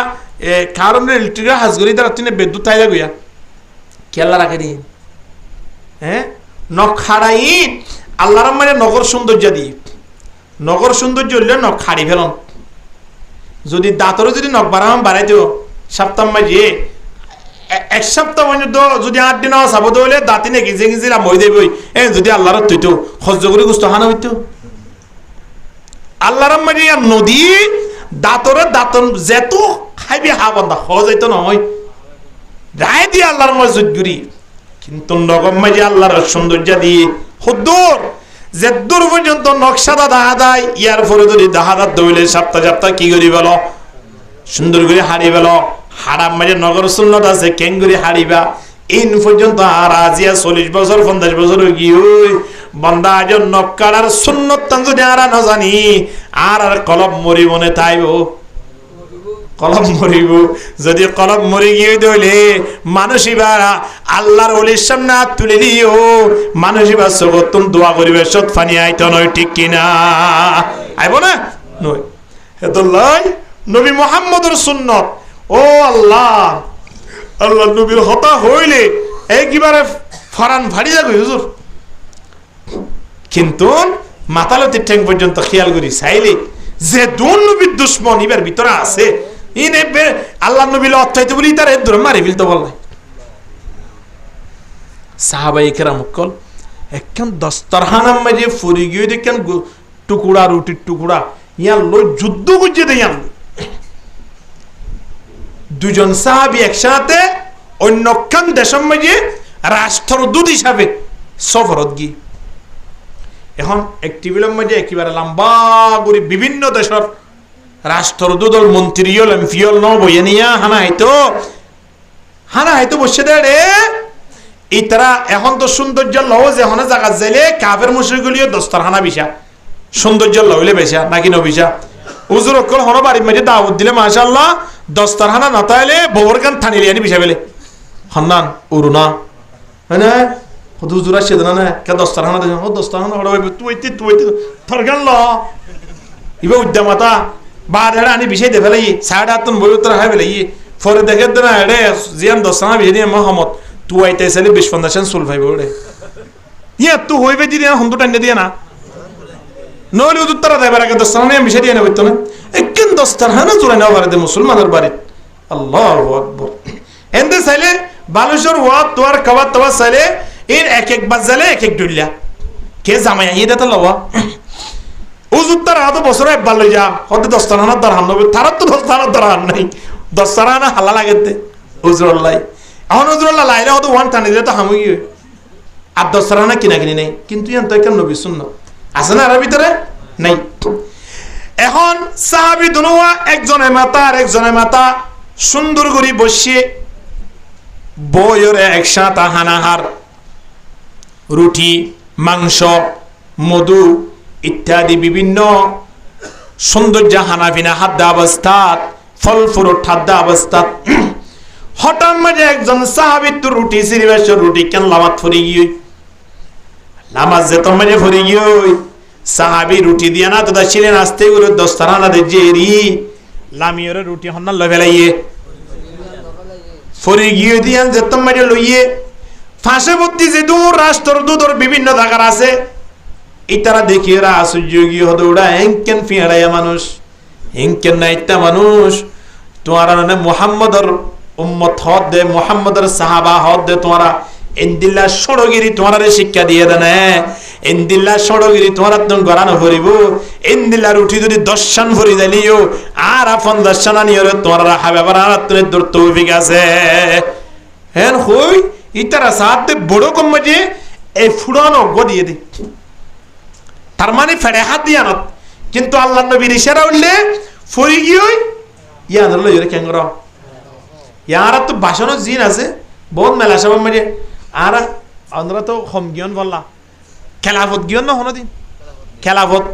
কারণে ইলেকট্রিক হাজগরি দ্বারা তিনে বিদ্যুৎ তাই লাগিয়া খেলা রাখে দি হ্যাঁ নখ খাড়াই আল্লাহর মানে নগর সৌন্দর্য দি নগর সৌন্দর্য হইলে নখ খাড়ি ফেলন যদি দাঁতরে যদি নখ বাড়াই দিও সপ্তাহ মাঝে এক সপ্তাহ পর্যন্ত যদি 8 দিন চাবো হইলে দাঁতি নে গিজে গিজে মই দেবই যদি আল্লাহর তুইতো সহ্য করে গুস্ত হানা হইতো আল্লাহর মানে নদী দাঁতরে দাঁতন যেত খাইবি হা বন্ধা সহজ হইতো নহয় রায় দিয়ে আল্লাহর মসজিদ গুরি কিন্তু নগম মাঝে আল্লাহর সৌন্দর্য দিয়ে হুদ্দুর যে দূর পর্যন্ত নকশাদা দাহা দেয় ইয়ার পরে যদি দাহাদা দইলে সপ্তাহ কি করি বলো সুন্দর করে হারি বেল হারাম মাঝে নগর সুন্নত আছে কেঙ্গুরি হারিবা ইন পর্যন্ত আর আজিয়া 40 বছর 50 বছর গিয়ে বন্দা আজ নক্কার সুন্নত যদি আর না জানি আর কলব মরি মনে তাইব কলম মরিব যদি কলম মরি গিয়ে দইলে মানুষিবা আল্লাহর ওলির সামনে হাত তুলে দিও মানুষিবা সগতুন দোয়া করিবে সৎ ফানি আইতো নয় ঠিক কিনা আইব না নয় হেদুল্লাহ নবী মুহাম্মদের সুন্নত ও আল্লাহ আল্লাহ নবীর হতা হইলে একবারে ফরান ভাড়ি যাবে হুজুর কিন্তু মাতালতি ঠ্যাং পর্যন্ত খেয়াল করি চাইলে যে দুন নবীর দুশ্মন ইবার ভিতরে আছে ইনে আল্লাহ নবী অত্যাইতে বলি তার এর ধরে মারি ফেলতে বললাই সাহাবাই কেরাম কল একখান দস্তরখানার মাঝে ফুরি গিয়ে দেখেন টুকুরা রুটির টুকুরা ইয়ান লই যুদ্ধ করছে দেয়ান দুজন সাহাবী একসাথে অন্যখান দেশের মাঝে রাষ্ট্রদূত হিসাবে সফরত গিয়ে এখন একটি বিলম মাঝে একেবারে লম্বা করে বিভিন্ন দেশের রাষ্ট্রদূত মন্ত্রীল এমপিল ন বইয়ে নিয়া হানা হয়তো বসে দেড়ে ইতারা এখন তো সৌন্দর্য লও যে হনে জায়গা যাইলে কাফের মুশরিকগুলিও দস্তরখানা বিশা সৌন্দর্য লইলে বেশা নাকি নবিশা হুজুর অকল হন বাড়ির মাঝে দাওয়াত দিলে মাশাআল্লাহ দস্তরখানা না তাইলে বউর গান থানিলে আনি বিশা বেলে হন্নান উরুনা হ্যাঁ না হুজুরা সেদনা না কে দস্তরখানা দে ও দস্তরখানা বড় তুই থরগান ল ইবা উদ্যমতা বাড়া আনি বিশাই দে ফেলাই 8.5 বই উত্তর হয় ফেলাই পরে দেখে না এড়ে জিয়ান দস্তরখানা বিশাই দিয়ে মোহাম্মদ তুই আইতাইছালি 20 ফাউন্ডেশন সুল ভাই বড়ে ইয়া তুই হইবে দিদি হন্দু টান্ডে দিয়ে না নইলে উত্তর দেবার আগে দস্তরখানা বিশাই দিয়ে না বইতো না একদিন দস্তরখানা জোড়া নেওয়া পারে দে মুসলমানের বাড়ি আল্লাহু আকবার এন্ডে চাইলে বালুশর ওয়া তোর কবাত তোয়া চাইলে এর এক বাজালে এক ডুলিয়া কে জামাই আইয়ে দেতা লওয়া উজুত্তর আদো বছর একবার লই যা হতে দস্তরখানা দরহান নবে তার তো দস্তরখানা দরহান নাই দস্তরখানা হালা লাগে দে উজরুল্লাহ এখন উজরুল্লাহ লাইলা হতে ওয়ান টানি দিলে তো হামুই আর দস্তরখানা কিনা নাই কিন্তু ইয়ান তো একটা নবী সুন্নাত আছে না এর ভিতরে নাই এখন সাহাবী দুনোয়া একজনের মাথা আর একজনের মাথা সুন্দর করে বসিয়ে বইরে একসাথে হানাহার, রুটি, মাংস, মধু ইত্যাদি বিভিন্ন সৌন্দর্য হানাফিনা হাদ্দা অবস্থাত, ফল ফ্রুট হাদ্দা অবস্থাত হঠাৎ মাঝে একজন সাহাবী তো রুটি সিরিবাস রুটি কেন লামাত ফরি গিয়ে নামাজ যেত মাঝে ফরি গিয়ে সাহাবী রুটি দিয়া না তোদা ছিলেন আসতে করে দস্তানা দে জেরি লামিয়রে রুটি হন্না লবেলাইয়ে ফরি গিয়ে দিয়ান যেত মাঝে লইয়ে ফাঁসেবর্তী যে দূর রাষ্ট্র দুদর বিভিন্ন জায়গার আছে ইতারা দেখি এরা আশ্চর্য হদৌড়া হেঙ্কেন ফিয়াড়াইয়া মানুষ হেঙ্কেন না ইত্যা মানুষ তোমার মোহাম্মদর উম্মত হদ দে মোহাম্মদর সাহাবা হদ দে তোমারা ইন্দিল্লা সড়গিরি তোমার শিক্ষা দিয়ে দেনে ইন্দিল্লা সড়গিরি তোমার তুমি গড়ানো ভরিব ইন্দিল্লার উঠি যদি দর্শন ভরি দিলিও আর আপন দর্শন আনিও তোমার হাবে আবার আর তুমি দূর তৌফিক আছে হেন হই ইতারা সাথে বড় কম যে এই ফুরানো গদিয়ে দে তার মানে ফেড়ে হাত দিয়ে আনত কিন্তু আল্লাহ নবীর ইশারা উঠলে ফরি গিয়ে ইয়ান হলো ইরে কেঙ্গর ইয়ারা তো বাসনও জিন আছে বহুত মেলা সব মানে আর আমরা তো হম গিয়ন বললা খেলাফত গিয়ন না হনো দিন খেলাফত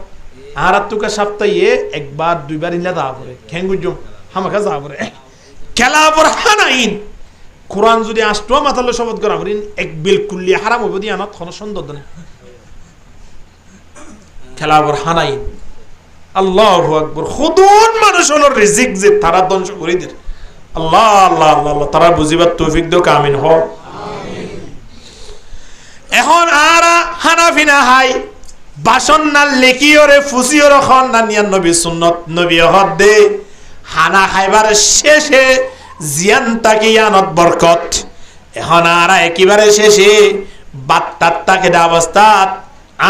আর তুকা সপ্তাহে একবার দুইবার ইলা দা পড়ে খেঙ্গুজম হামাকা যা পড়ে খেলাফর হানাইন কোরআন যদি আসতো মাথালো শপথ করা করিন এক বিলকুল হারাম হইব দি আনত কোন সুন্দর না খেলাফর হানাইন আল্লাহু আকবার খুদুন মানুষ হলো রিজিক যে তারা ধ্বংস করে দির আল্লাহ আল্লাহ আল্লাহ তারা বুঝিবার তৌফিক দাও আমিন হ আমিন এখন আরা হানাফিনা হাই বাসন না লেকিওরে ফুসিওরে খন না নিয়া নবী সুন্নাত নবী হদ দে হানা খাইবার শেষে জিয়ান তাকিয়ানত বরকত এখন আরা একেবারে শেষে বাত্তাত তাকে দা অবস্থাত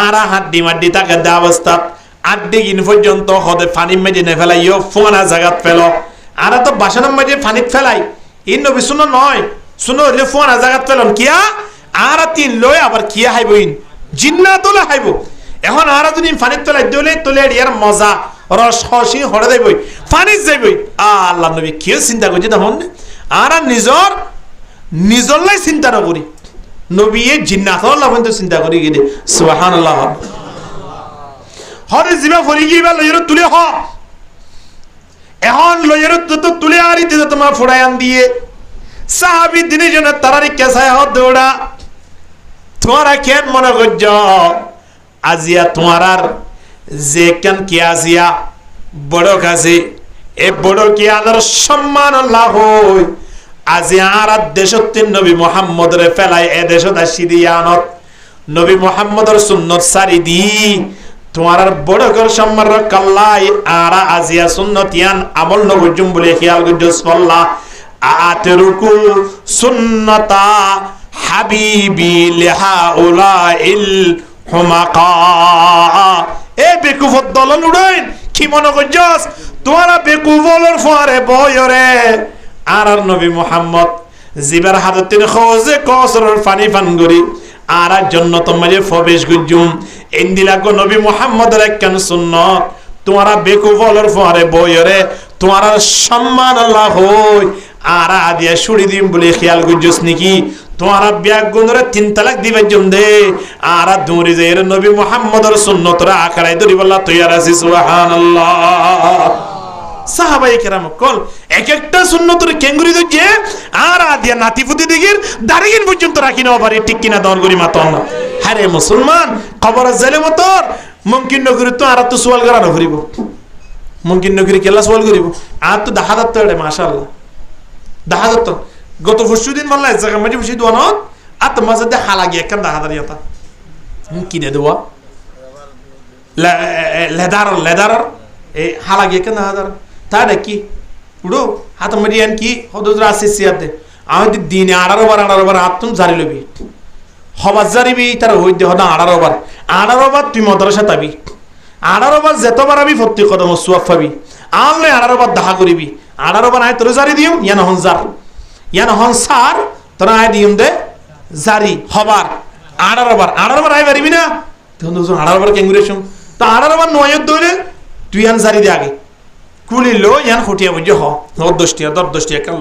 আরা হাড্ডি মাড্ডি তাকে দা অবস্থাত আড্ডি গিন পর্যন্ত হদে পানি মেজে নে ফেলাইও ফোনা জায়গাত ফেলো আরা তো বাসনের মাঝে পানিত ফেলাই এই নবী শুনো নয় শুনো হইলে ফোনা জায়গাত ফেলন কিয়া আরা তিন লয় আবার কিয়া হাইব ইন জিন্না তোলে হাইব এখন আরা যদি পানিত ফেলাই দিলে তোলে ইয়ার মজা রস হসি হড়ে দেবই পানিত যাইবই আল্লাহ নবী কিও চিন্তা করছে তখন আরা নিজর লাই চিন্তা নকরি নবী জিন্নাতর লাভন্ত চিন্তা করি গিয়ে সুবহানাল্লাহ হরে জিবা ফরি গিয়ে লইয়ের তুলে হ এখন লইয়ের তো তুলে আরিতে তোমার ফোড়ায়ান দিয়ে সাহাবী দিনের জন্য তারারি কেসায় হত দৌড়া তোমারা কেন মনে করছ আজিয়া তোমার আর যে কেন কি আজিয়া বড় কাছে এ বড় কি আদার সম্মান আল্লাহ হই আজি আর দেশত নবী মুহাম্মদ রে ফেলাই এ দেশত আসি দিয়ানত নবী মুহাম্মদর সুন্নত সারি দি তোমার আর বড় কর সম্মান রাখাল্লাই আরা আজিয়া সুন্নতিয়ান আমল নবজুম বলে খেয়াল গজস আল্লাহ আতরুকু সুন্নতা হাবিবি লিহাউলাইল হুমাকা এ বেকুফত দলন উড়াইন কি মনে করছস তোরা বেকুফলর ফরে বয়রে আর নবী মুহাম্মদ জিবার হাদতিন খোজে কসরর ফানি ফানগরি আর জন্য তোমারে প্রবেশ গুজুম ইন্দিলা গো নবী মুহাম্মদের একখান সুন্নাত তোরা বেকুফলর ফরে বয়রে তোরা সম্মান আল্লাহ হই আর আদিয়া ছুড়ি দিম বলে খেয়াল গুজস নাকি তোরা ব্যাগ গুনরে 3 তালাক দিবে জম দে আর দৌড়ি যাইর নবী মুহাম্মদের সুন্নতরা আখরাই ধরি বল্লা তৈয়ার আছি সুবহানাল্লাহ সাহাবায়ে কেরাম কল এক একটা সুন্নতর কেঙ্গুরি দইছে আর আদিয়া নাতিপুতি দিগির দাঁড়িয়ে পর্যন্ত রাখি না পারে ঠিক কিনা দন করি মাতন আরে মুসলমান খবর জালে মতর মুমকিন নগরি তো আর তো সওয়াল করা না করিব মুমকিন নগরি কেলা সওয়াল করিব আর তো দেখা দত্ত রে মাশাআল্লাহ দেখা দত্ত গত পরশুদিন বললা এক জায়গা মাঝে বসে দোয়ানত আত মাঝে দে হালা গিয়ে কেন দেখা দাঁড়িয়েতা কিনে দেওয়া লেদার এই হালা গিয়ে কেন দেখা দাঁড় তা নাকি উড়ো হাত মারিয়ান কি হদুরা আসে সিয়াতে আমি দিনে 18 বার হাত তুমি জারি লবি হবাজ জারিবি তার হই দে হদা 18 বার তুই মাদ্রাসা তাবি 18 বার যতবার আমি ফত্তি কদম সুয়াফ পাবি আনলে 18 বার দেখা করিবি 18 বার আয় তোর জারি দিও ইয়ান হনজার ইয়ান হনসার তোর আয় দিম দে জারি হবার 18 বার আয় পারিবি না তুই 18 বার কেঙ্গুরেশন তো 18 বার নয় দইলে তুই ইয়ান জারি দে আগে কুলিলো ইয়ান খটিয়া বুঝে হ 10 টিয়া কাল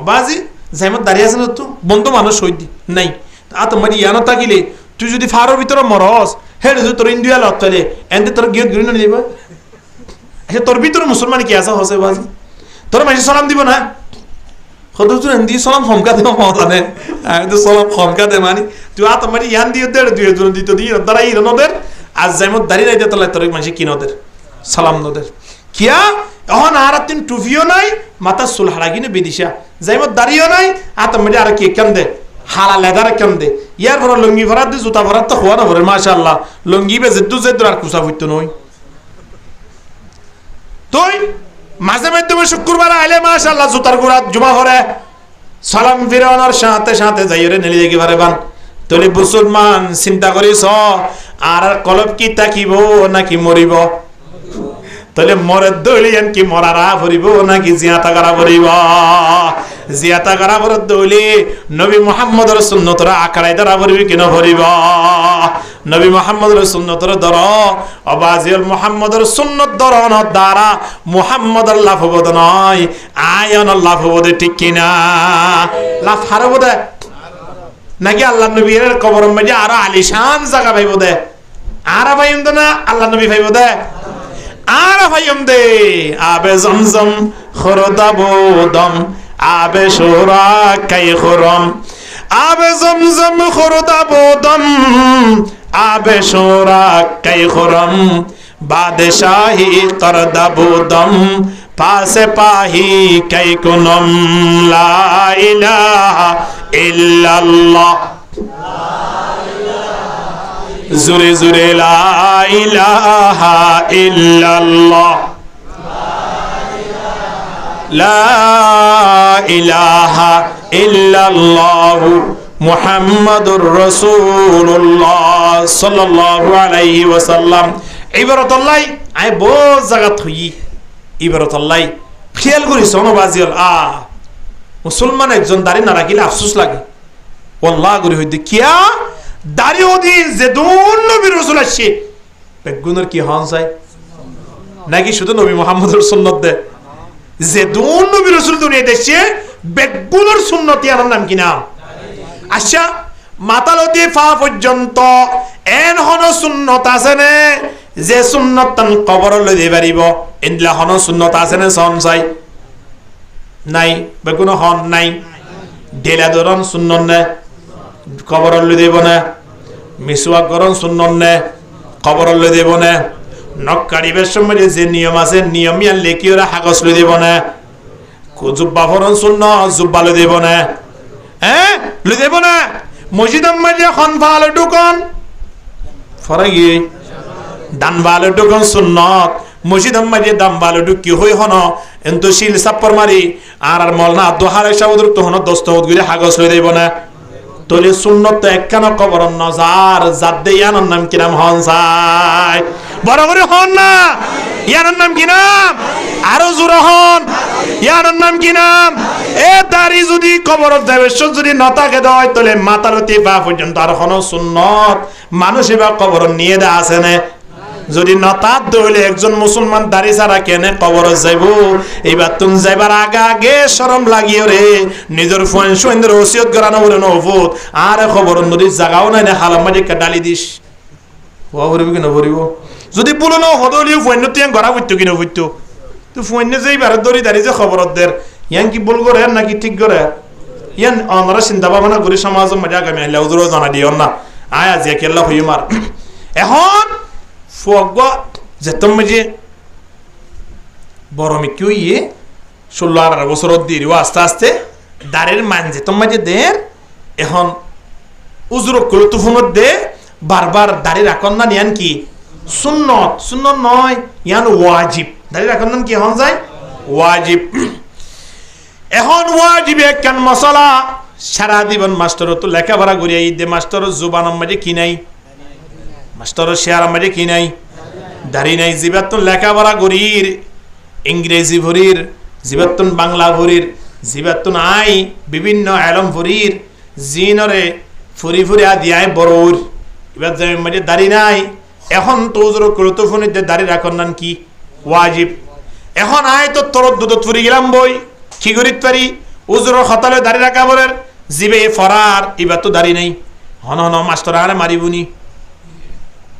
বাজি জাইমত দাঁড়িয়ে আছে না তো বন্ধু মানুষ হইত নাই তোমার ইয়ানো থাকিলে তুই যদি ফারোর ভিতরে মরস হেড যদি তোর ইন্ডিয়া লড়তে এনতে তোর গিয়ে ঘুরে নিব আচ্ছা তোর ভিতরে মুসলমান কি আছে হসে বাজি তোর মাসে সালাম দিব না কত তুই এন্দি সালাম হমকা দেব জানে আমি তো সালাম হমকা দে মানে তুই তোমার ইয়ান দিয়ে দে দুই জন দিত দিয়ে দাঁড়াই নদের আজ জাইমত দাঁড়িয়ে নাই তোর তোর মাসে কি নদের সালাম নদের কিয়া এখন আর তিন টুফিও নাই মাথা চুল হারাগিনে বেদিসা যাইমত দাঁড়িয়েও নাই তোমার আর কি কেন দে হালা লেদার কেন দে ইয়ার পর লুঙ্গি ভরাত দে জুতা ভরাত তো হওয়া না ভরে মাশাআল্লাহ লুঙ্গি বে জেদ্দু জেদ্দুর আর কুসা হইতো নই তুই মাঝে মধ্যে শুক্রবার আইলে মাশাআল্লাহ জুতার গোড়া জমা করে সালাম ফিরানোর সাথে সাথে যাইরে নেলি দেখি পারে বান তলি মুসলমান চিন্তা করিস আর কলব কি তাকিব নাকি মরিব তাহলে মরে দলিয়ান কি মরারা ভরিব নাকি জিয়াতা করা ভরিব জিয়াতা করা ভর দলি নবী মুহাম্মদের সুন্নতরা আকারাই দ্বারা ভরিবি কেন ভরিব নবী মুহাম্মদের সুন্নতর ধর অবাজিল মুহাম্মদের সুন্নত ধরন দ্বারা মুহাম্মদের লাভ হবদ নয় আয়ন লাভ হবদে ঠিক কিনা লাভ হারব দে নাকি আল্লাহ নবীর কবরের মধ্যে আরো আলিশান জায়গা পাইব দে আর পাইম না আল্লাহ নবী পাইব দে আর ভাইম দে আবে জমজম খরদাবদম আবে সোরা কাই খরম আবে জমজম খরদাবদম আবে সোরা কাই খরম বাদশাহী করদাবদম পাশে পাহি কাই কুনম লা ইলাহা ইল্লাল্লাহ জুরে জুরে লা ইলাহা ইল্লাল্লাহ লা ইলাহা ইল্লাল্লাহ মুহাম্মাদুর রাসূলুল্লাহ সাল্লাল্লাহু আলাইহি ওয়াসাল্লাম ইবারাতুল্লাহ আই বহুত জায়গা থই ইবারাতুল্লাহ খেয়াল করি সোনবাজিল মুসলমান একজন দাড়ি না রাখিলে আফসোস লাগে ওয়াল্লাহ করি হইতে কিয়া দাড়ি ওদি যে দুন নবী রাসূল আসছে বেগুনের কি হন যায় নাকি শুধু নবী মুহাম্মদের সুন্নাত দে যে দুন নবী রাসূল দুনিয়া দেশে বেগুনের সুন্নতি আর নাম কি নাম আচ্ছা মাতালতি ফা পর্যন্ত এন হন সুন্নত আছে নে যে সুন্নত তান কবর লই পারিব ইনলা হন সুন্নত আছে নে সন চাই নাই বেগুন হন নাই ডেলা দরন সুন্নত নে কবর লই দেব না মিসওয়াক করন সুন্নত নে কবর লই দেব না নখ কাটিবার সময় যে নিয়ম আছে নিয়ম ইয়ান লেখি ওরা কাগজ লই দেব না জুব্বা ফরন সুন্নত জুব্বা লই দেব না লই দেব না মসজিদ মাঝে খন ভালো ঢুকন ফরা গিয়ে দান ভালো ঢুকন সুন্নত মসজিদ মাঝে দাম ভালো ঢুকি হই হন এন্তু শিল সাপ্পর মারি আর মলনা দোহারে সাউদুর তো হন দস্তখত গুলি কাগজ লই দেব না তলে সুন্নত একখানা কবর নজার জাত দে ইয়ানোর নাম কি নাম হন চাই বড় করে হন না ইয়ানোর নাম কি নাম আরো জোরে হন ইয়ানোর নাম কি নাম এ দাড়ি যদি কবর দেবেশ্বর যদি নতাকে দেয় তলে মাতালতি বা পর্যন্ত আর হন সুন্নত মানুষ এবার কবর নিয়ে দেয়া আছে না যদি নতাত দইলে একজন মুসলমান দাড়ি ছাড়া কেনে কবর যাইব এইবার তুমি যাইবার আগে আগে শরম লাগিও রে নিজের ফোন সৈন্যের ওসিয়ত করানো বলে নভূত আর খবর নদীর জায়গাও নাই না হালাম মাঝে ডালি দিস হওয়া ভরিব কিনা ভরিব যদি বলো না হদলিও ফোন তুই গড়া বুঝতো কিনা বুঝতো তুই ফোন যেইবার দড়ি দাঁড়ি যে খবরত দের ইয়ান কি বল করে নাকি ঠিক করে ইয়ান আমরা চিন্তা ভাবনা করি সমাজের মাঝে আগামী আল্লাহ হুজুরও জানা দিও না আয় আজি কেল্লা হই মার এখন ফগবা যেতম মাঝে বড় মিকিও ইয়ে 16-18 বছর দিও আস্তে আস্তে দাঁড়ের মান যেতম মাঝে দের এখন উজুর কলতু ফোনত দে বারবার দাড়ি রাখন না ইয়ান কি সুন্নত সুন্নত নয় ইয়ান ওয়াজিব দাড়ি রাখন না কি হন যায় ওয়াজিব এখন ওয়াজিব একখান মশলা সারা জীবন মাস্টার তো লেখাপড়া করিয়া দে মাস্টার জুবান মাঝে কি নাই মাস্টার শেয়ার মাঝে কি নাই দাড়ি নাই জীবাত্তন লেখাপড়া করির ইংরেজি ভরির জীবাত্তন বাংলা ভরির জীবাত্তন আই বিভিন্ন এলম ভরির জিনরে ফুরি ফুরি আদিয়ায় বড়র এবার মাঝে দাড়ি নাই এখন তো করতো ফোনে দাড়ি রাখন নান কি ওয়াজিব এখন আয় তো তোর দুধ ফুরি গেলাম বই কি করিত পারি উজুরের হতালে দাড়ি রাখা বলের জিবে ফরার এবার তো দাড়ি নেই হন হন মাস্টার আরে মারিবুনি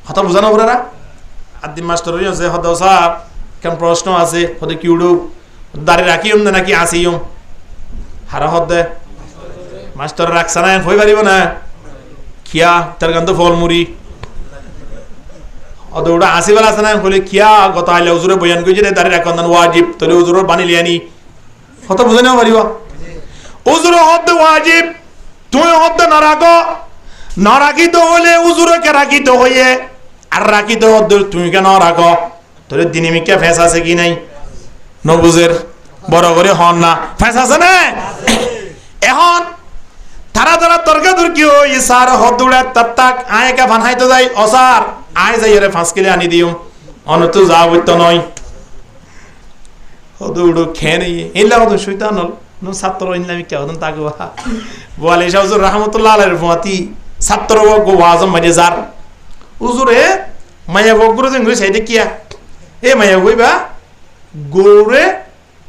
হতা বুঝানো বলেরা আদিম মাস্টার যে হদ স্যার কেন প্রশ্ন আছে হতে কি উড়ু দাড়ি রাখিম না নাকি আসিম হারা হদে মাস্টার রাখছে না হয়ে পারিব না খিয়া তার গান তো ফলমুড়ি অত ওটা আসি বেলা আছে না বলে খিয়া গত আইলে উজুরে বয়ান করেছে দাঁড়িয়ে রাখ ওয়াজিব তাহলে উজুরের বানি লিয়ানি কত বুঝে নেওয়া পারিব উজুরে হদ্দে ওয়াজিব তুমি হদ্দে না রাখো না রাখিত হলে উজুরে কে রাখিত হইয়ে আর রাখিত হদ্দে তুমি কেন রাখো তোর দিনিমিকা ফেস আছে কি নাই নবুজের বড় করে হন না ফেস আছে না এখন তারা তারা তর্কাতর্কি হই স্যার হদ্দুড়ে তাত্তাক আয়কা ভানহাইতে যাই অসার আয় যাই রে 5 কিলো আনি দিও অনত যা বইতো নয় হদ্দুড় খেয়ে নেই এলা হদ শয়তান নো ছাত্র ইনলামি কে হদন তাকে বলে শাহুজুর রাহমাতুল্লাহ আলাইহির ফতি ছাত্র গো ওয়াজম মাঝে উজুরে মায়া বগুরে যে গই সাইডে কিয়া এ মায়া কইবা গৌরে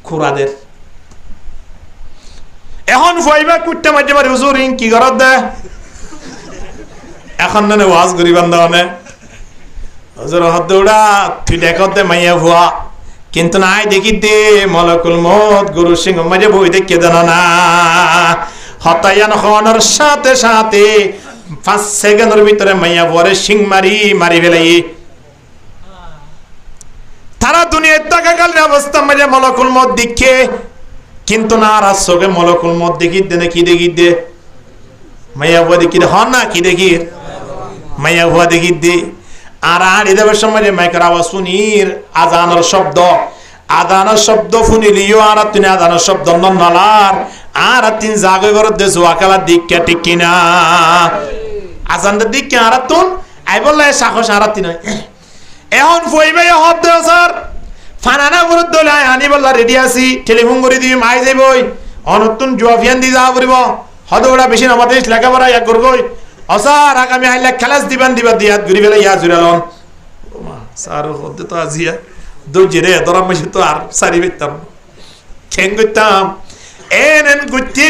খুরাদের এখন ফইবা কুট্টা মাঝে মারি হুজুর ইন কি করত দে এখন না ওয়াজ করিবান দাওনে হুজুর হদ্দৌড়া তুই দেখত দে মাইয়া ভুয়া কিন্তু নাই দেখি দে মলকুল মত গুরু সিংহ মাঝে বই দেখে জানা না হতায়ান হওয়ানোর সাথে সাথে 5 সেকেন্ডের ভিতরে মাইয়া ভুয়ারে সিং মারি ফেলাই তারা দুনিয়ার টাকাকালীন অবস্থা মাঝে মলকুল মত দেখে কিন্তু না আর চোখে মলকুল মত দেখি দে না কি দেখি দে মাইয়া ভুয়া দেখি দে হন না কি দেখি মাইয়া ভুয়া দেখি দে আর দেবের সময় মাইকের আওয়াজ শুনির আজানের শব্দ শুনিলিও আর তুমি আজানের শব্দ নলার আর তিন জাগে ঘর দে জোয়াকালা দিককে ঠিক কিনা আজানটা দিককে আর তুন আই বললে সাহস আর তিন এখন ফইবে হব দে স্যার ফানানা বরদ দলে আনি বললা রেডি আছি টেলিফোন করে দিই মাই যাইবই অনতুন জুয়াফিয়ান দি যাওয়া পড়িব হদৌড়া বেশি আমাদের লেখাপড়া ইয়া করবই অসার আগামী আইলে খেলাস দিবান দিয়াত ঘুরি ফেলে ইয়া জুড়ালন স্যার হতে তো আজিয়া দৌজি রে দরাম মাসে তো আর সারি পেতাম খেং করতাম এন গুত্তি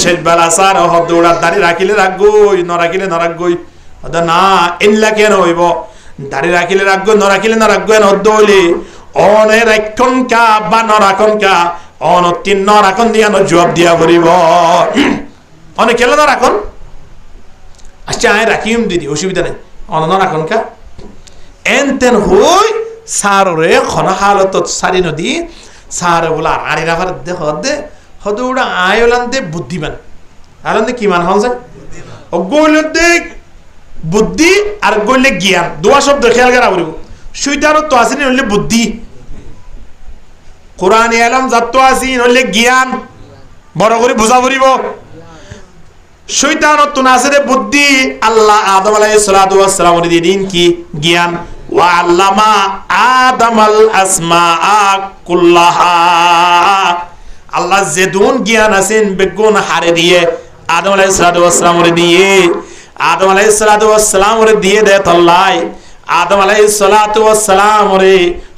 শেষ বেলা স্যার হদৌড়ার দাড়ি রাখিলে রাখগই ন রাখিলে না রাখগই না এনলা কেন হইব দাড়ি রাখিলে রাখগো ন রাখিলে না রাখগো এন হদ্দ হইলে অনে রাখন কা বা ন রাখন কা অন তিন ন রাখন দিয়া ন জবাব দিয়া পড়িব অনেক খেলে না রাখন আচ্ছা আয় রাখিম দিদি অসুবিধা নেই অন রাখন কা এন তেন হই সারে খন হালত সারি নদী সারে বলা আড়ি রাখার দে হদে হদে ওটা আয় ওলান দে বুদ্ধিমান আলান দে কি মান হন যায় ও গইলে দে বুদ্ধি আর গইলে জ্ঞান দুয়া শব্দ খেয়াল করা পড়িব সুইটারও তো আসেনি হইলে বুদ্ধি কোরআন এলাম যত আসি হইলে জ্ঞান বড় করে বুঝা পড়িব শয়তানত তুনাসিরে বুদ্ধি আল্লাহ আদম আলাইহিস সালাতু ওয়াস সালাম দিয়ে দিন কি জ্ঞান ওয়া আল্লামা আদামাল আসমাআ কুল্লাহা আল্লাহ যেদুন জ্ঞান আছেন বেগুন হারে দিয়ে আদম আলাইহিস সালাতু ওয়াস সালাম দিয়ে আদম আলাইহিস সালাতু ওয়াস সালাম দিয়ে দে তল্লাই আদম আলাইহিস সালাতু ওয়াস সালাম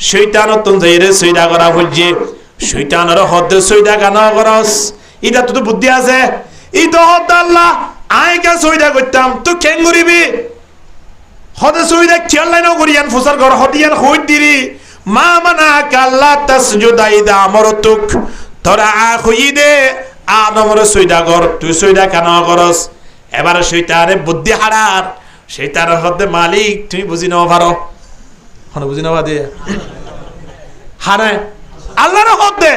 শয়তানত তুন যাইরে সৈদা করা হইছে শয়তানের হদ্দে সৈদা কানা করস এটা তো বুদ্ধি আছে ই তো হদ আল্লাহ আইকা সইদা করতাম তুই কেন করিবি হদে সইদা খেয়াল নাই না করিয়ান ফুসার ঘর হদিয়ান হই দিরি মা মানা কাল্লা তাসজুদা ইদা আমরতুক তোরা হই দে আদমর সইদা কর তুই সইদা কেন করস এবার শয়তানে বুদ্ধি হারার শয়তানের হদে মালিক তুমি বুঝি নাও পারো হন বুঝি নাও দে হারে আল্লাহর হদে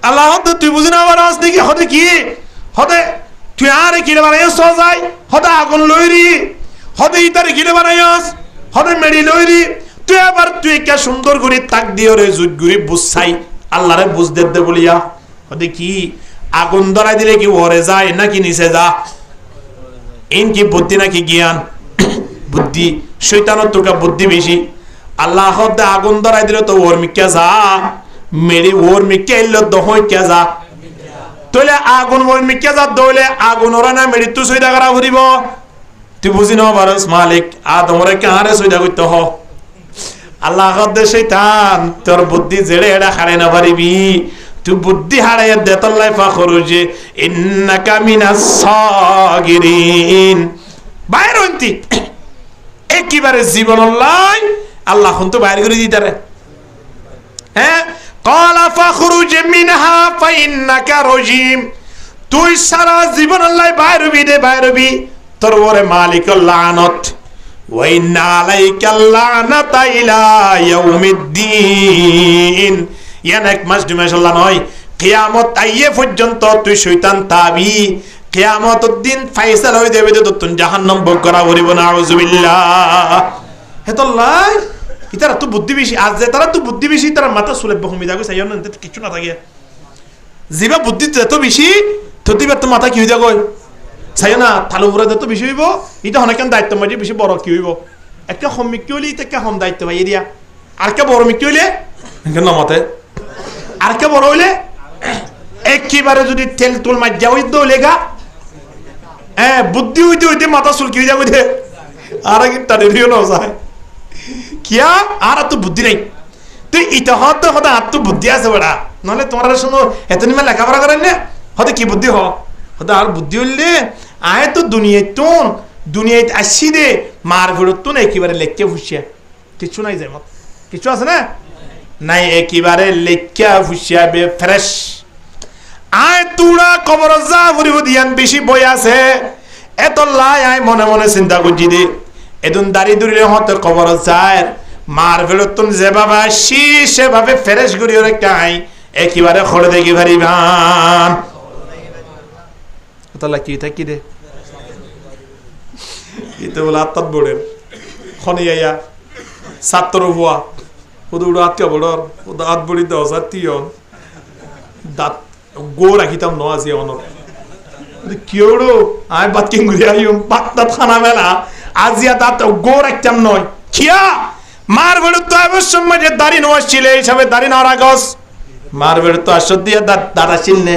আল্লাহ হদে তুই বুঝি নাও পারস দেখি হদে কি হদে তুই আরে কিনে বানাইস সজাই হদে আগুন লইরি হদে ইতারে কিনে বানাইস হদে মেডি লইরি তুই আবার তুই কে সুন্দর করে তাক দিও রে জুট গুরি বুঝছাই আল্লাহরে বুঝ দে বলিয়া হদে কি আগুন ধরাই দিলে কি ওরে যায় নাকি নিচে যা ইন কি বুদ্ধি নাকি জ্ঞান বুদ্ধি শয়তানের তোকা বুদ্ধি বেশি আল্লাহ হদে আগুন ধরাই দিলে তো ওর মিক্কা যা মেরি ওর মিক্কা এলো দহই কে যা তোলে আগুন ওর মিক্কা যা দইলে আগুন ওরা না মেরি তুই সইদা করা ঘুরিব তুই বুঝি নাও পারস মালিক আদমরে কারে সইদা করতে হ আল্লাহ হদে শয়তান তোর বুদ্ধি জেড়ে এড়া হারে না পারিবি তুই বুদ্ধি হারাইয়া দেতল্লাই ফাখরুজে ইন্নাকা মিনাস সাগিরিন বাইর হইতি একেবারে জীবন আল্লাহ তো বাইর করে দিতারে হ্যাঁ ক্বালা ফাখরুজ মিনহা ফাইন্নাকা রাজিম তুই সারা জীবন আল্লাহ বাইর হবি দে বাইর হবি তোর ওরে মালিকুল লানত ওয়া ইন্না আলাইকাল লানাতা ইলা ইয়াউমিদ্দিন ইয়ান এক মাস দুই মাস আল্লাহ নয় কিয়ামত আইয়ে পর্যন্ত তুই শয়তান তাবি কিয়ামতের দিন ফায়সালা হই দেবে তো তুই জাহান্নাম ভোগ করা হইব না আউযুবিল্লাহ হেতল্লাহ ইতারা তো বুদ্ধি বেশি আজ যে তারা তো বুদ্ধি বেশি তারা মাথা সুলে বহমি দাগো সাইয়ন না কিছু না থাকে জিবা বুদ্ধি এত বেশি ততিবার তো মাথা কি হই যাগো সাইয়ন না তালু উপরে যত বেশি হইব এটা অনেকন দায়িত্ব মাঝে বেশি বড় কি হইব একটা হমিক কি হইলে একটা হম দায়িত্ব ভাই এরিয়া আর কে বড় মিক কি হইলে কেন মতে আর কে বড় হইলে একেবারে যদি তেল তুল মার যাও ইদ্দ লেগা বুদ্ধি হইতে হইতে মাথা চুলকি হয়ে যাবে আর একটা দেরিও না যায় কিয়া আর তো বুদ্ধি নাই তুই ইটা হতে হতে আর তো বুদ্ধি আছে বড়া নহলে তোমার শুনো এত নিমা লেখাপড়া করেন না হতে কি বুদ্ধি হতে আর বুদ্ধি হইলে আয় তো দুনিয়ায় আসি দে মার ভিড়ত তো না একেবারে লেখকে ফুসিয়া কিছু নাই যায় মত কিছু আছে না নাই একেবারে লেখা ফুসিয়া বে ফ্রেশ আয় তুড়া কবর যা ফুরিব দিয়ান বেশি বই আছে এত লাই আয় মনে মনে চিন্তা করছি দে এদিন দাড়ি দূরে হতে কবর যায় মার ফেরতুন যেভাবে আসি সেভাবে ফ্রেশ করি ওরে কাই একেবারে খড়ে দেখি ভারি ভান তাহলে কি থাকি রে এটা বলে আত্মাত বোর্ডের খনি আইয়া ছাত্র হুয়া ওদের উড়ো আত্মীয় বোর্ডর ওদের আত বড়ি দেওয়া জাতীয়ন দাঁত গো রাখিতাম ন আজি অনর কিওড়ো আয় বাতকে ঘুরে আইম পাত্তা খানা মেলা আজিয়া দাঁত গো রাখতাম নয় কিয়া মার বেড় তো অবশ্যই মাঝে দাড়ি নোয়াজ ছিল এই হিসাবে দাড়ি না রাগস মার বেড় তো আসর দিয়ে দাদা চিনলে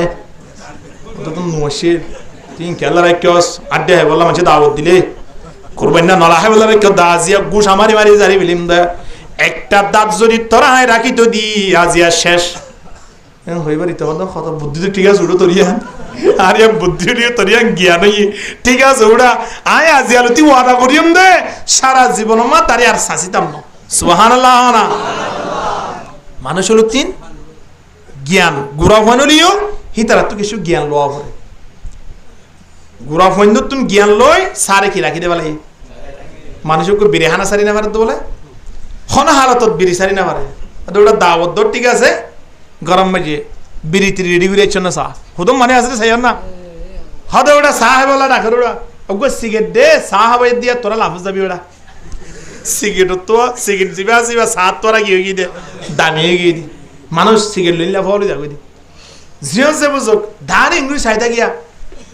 তো তুমি নোয়াশির তিন খেলা রাখিস আড্ডে হয় বললাম আছে দাওয়াত দিলে করবেন না নলা হয় বললাম কেউ দা আজিয়া গুস আমারি মারি জারি বিলিম দা একটা দাঁত যদি তোরা রাখি তো দি আজিয়া শেষ হইবার ইতো কত বুদ্ধি তো ঠিক আছে উড়ো তরিয়া আর বুদ্ধি তরিয়া জ্ঞান ঠিক আছে ওরা আয় আজি আলো তুই ওয়াদা করিম দে সারা জীবন মা তারি আর শাসিতাম না সুবহানাল্লাহ না মানুষ হলো তিন জ্ঞান গুড়া হইনলিও হিতারা তো কিছু জ্ঞান লওয়া পড়ে গুড়া হইন তুমি জ্ঞান লই সারে কি রাখি দেবা লাগে মানুষকে বিরেহানা সারি না পারে তো বলে হন হালতত বিরি সারি না পারে ওটা দাওয়াত ঠিক আছে গরম মাঝে বিড়ি তিরি রেডি করে না চা হুদম মানে আসলে সাইয়ার না হদে ওটা চাহ বলা ডাকের ওরা ওগো সিগারেট দে চাহ হবে দিয়া তোরা লাভ যাবি ওরা সিগারেট তো সিগারেট জিবা জিবা চাহ তোরা কি হয়ে দে দামি হয়ে গিয়ে দি মানুষ সিগারেট লইলে লাভ হলে যাবে দি জিও যে বুঝক ধান ইংলিশ চাইতা গিয়া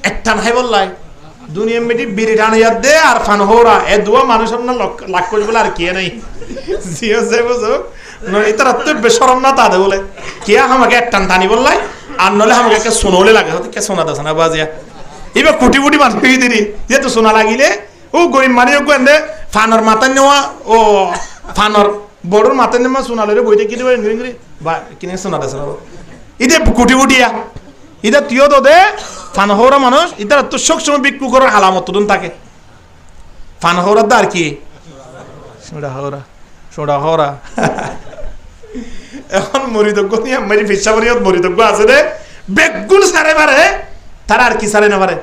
একটা নাই বললাই দুনিয়া মেটি বিড়ি টান ইয়াদ দে আর ফান হোরা এ দুয়া মানুষের না লাখ করে বলে আর কে নাই জিও যে বুঝক ইতারা তো বেশরম না তাদের বলে কে আমাকে এক টান টানি বললাই আর নলে আমাকে একটা সোনলে লাগে হতে কে সোনা দাস না বাজিয়া এবার কোটি কোটি মানুষ দিদি যেহেতু সোনা লাগিলে ও গরিব মানে এনে ফানর মাথা নেওয়া ও ফানর বড়োর মাথা নেওয়া সোনালে বইতে কিনে ইংরি বা কিনে সোনা দাস না ইদে কোটি কোটিয়া ইদা তুইও তো দে ফান হওয়া মানুষ ইতারা তো সবসময় বিক্রি করার আলামত থাকে ফান হওয়ার দা আর কি সোডা হওয়া এখন মরিদজ্ঞ নিয়ে মানে ফিসা মরিয়ত মরিদজ্ঞ আছে রে বেগুন সারে পারে তারা আর কি সারে না পারে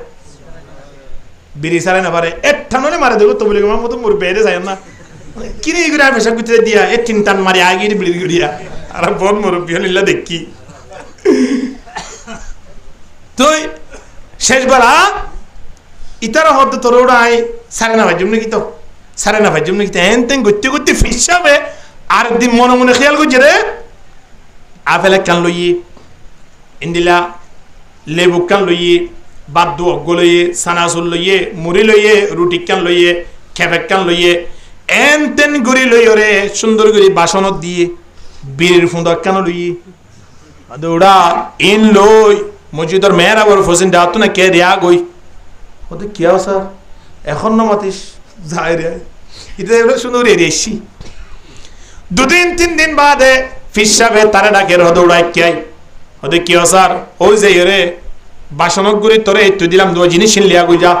বিড়ি সারে না পারে একটা নলে মারে দেবো তো বলে আমার মতো মোর বেড়ে যায় না কিনে এগুলো আর ফেসা গুছিয়ে দিয়া এ তিন টান মারি আগে বিড়ি গুড়িয়া আর বন মুরব্বী হলিল্লা দেখি তুই শেষ বেলা ইতারা হতে তোর ওরা আই সারে না ভাই যেমনি কি তো সারে না ভাই যেমনি কি তেন তেন গতি গতি ফিসাবে আর একদিন মনে মনে খেয়াল করছে রে আপেল এক কান লইয়ে ইন্দিলা লেবু কান লইয়ে বাদ্দু অগ্গ লইয়ে সানাসুল লইয়ে মুড়ি লইয়ে রুটি কান লইয়ে খেপেক কান লইয়ে এন তেন গড়ি লইয়ে রে সুন্দর করে বাসনত দিয়ে বীরের ফুঁদা কান লইয়ে দৌড়া ইন লই মসজিদের মেয়েরা বড় ফসিন ডাতো না কে রেয়া গই ওদের কি স্যার এখন না মাতিস যায় রে এটা সুন্দর এসি দুদিন তিন দিন বাদে ফিসাবে তারা ডাকে দৌড়ায় কে ওদে কি স্যার ওই যে রে বাসনক গুড়ি তোরে একটু দিলাম দুই জিনিস লিয়া গুজা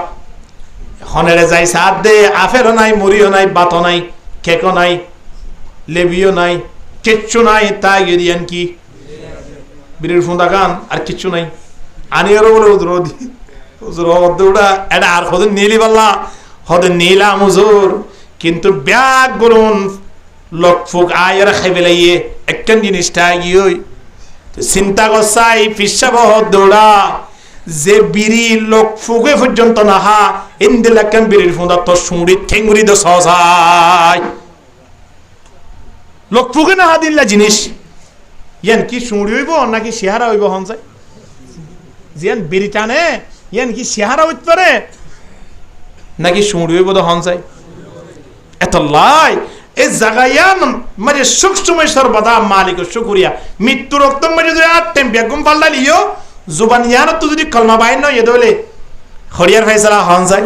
হনেরে যাই সাত দে আফেরও নাই মুড়িও নাই বাতও নাই কেকও নাই লেবিও নাই কিচ্ছু নাই তাই গিয়ে কি বিড়ির ফুঁদা গান আর কিচ্ছু নাই আনিয়ারও বলে উজরদি হুজুর হদুরা এটা আর হদে নীলি বাল্লা হদে নীলা হুজুর কিন্তু ব্যাগ বলুন লোক ফুক আয়ের খাইবে লাইয়ে একখান জিনিসটা গিয়ে চিন্তা করছাই পিসাব দৌড়া যে বিড়ি লোক ফুকে পর্যন্ত না হা ইন্দিল একখান বিড়ির ফুঁদা তো সুঁড়ি ঠেঙ্গুড়ি তো সহসাই লোক ফুকে না হা দিল্লা জিনিস ইয়ান কি সুঁড়ি হইব নাকি চেহারা হইব হন চাই জিয়ান বিড়ি টানে ইয়ান কি চেহারা হইতে পারে নাকি সুঁড়ি হইব তো হন চাই এত লাই এই জাগায়ান মানে সুখ সময় সর্বদা মালিক শুকরিয়া মৃত্যু রক্তম মানে যদি আর টেম বেগম পাল্লা লিও জুবান ইয়ান তো যদি কলমা বাইন নয় এদলে হরিয়ার ফাইসালা হন যায়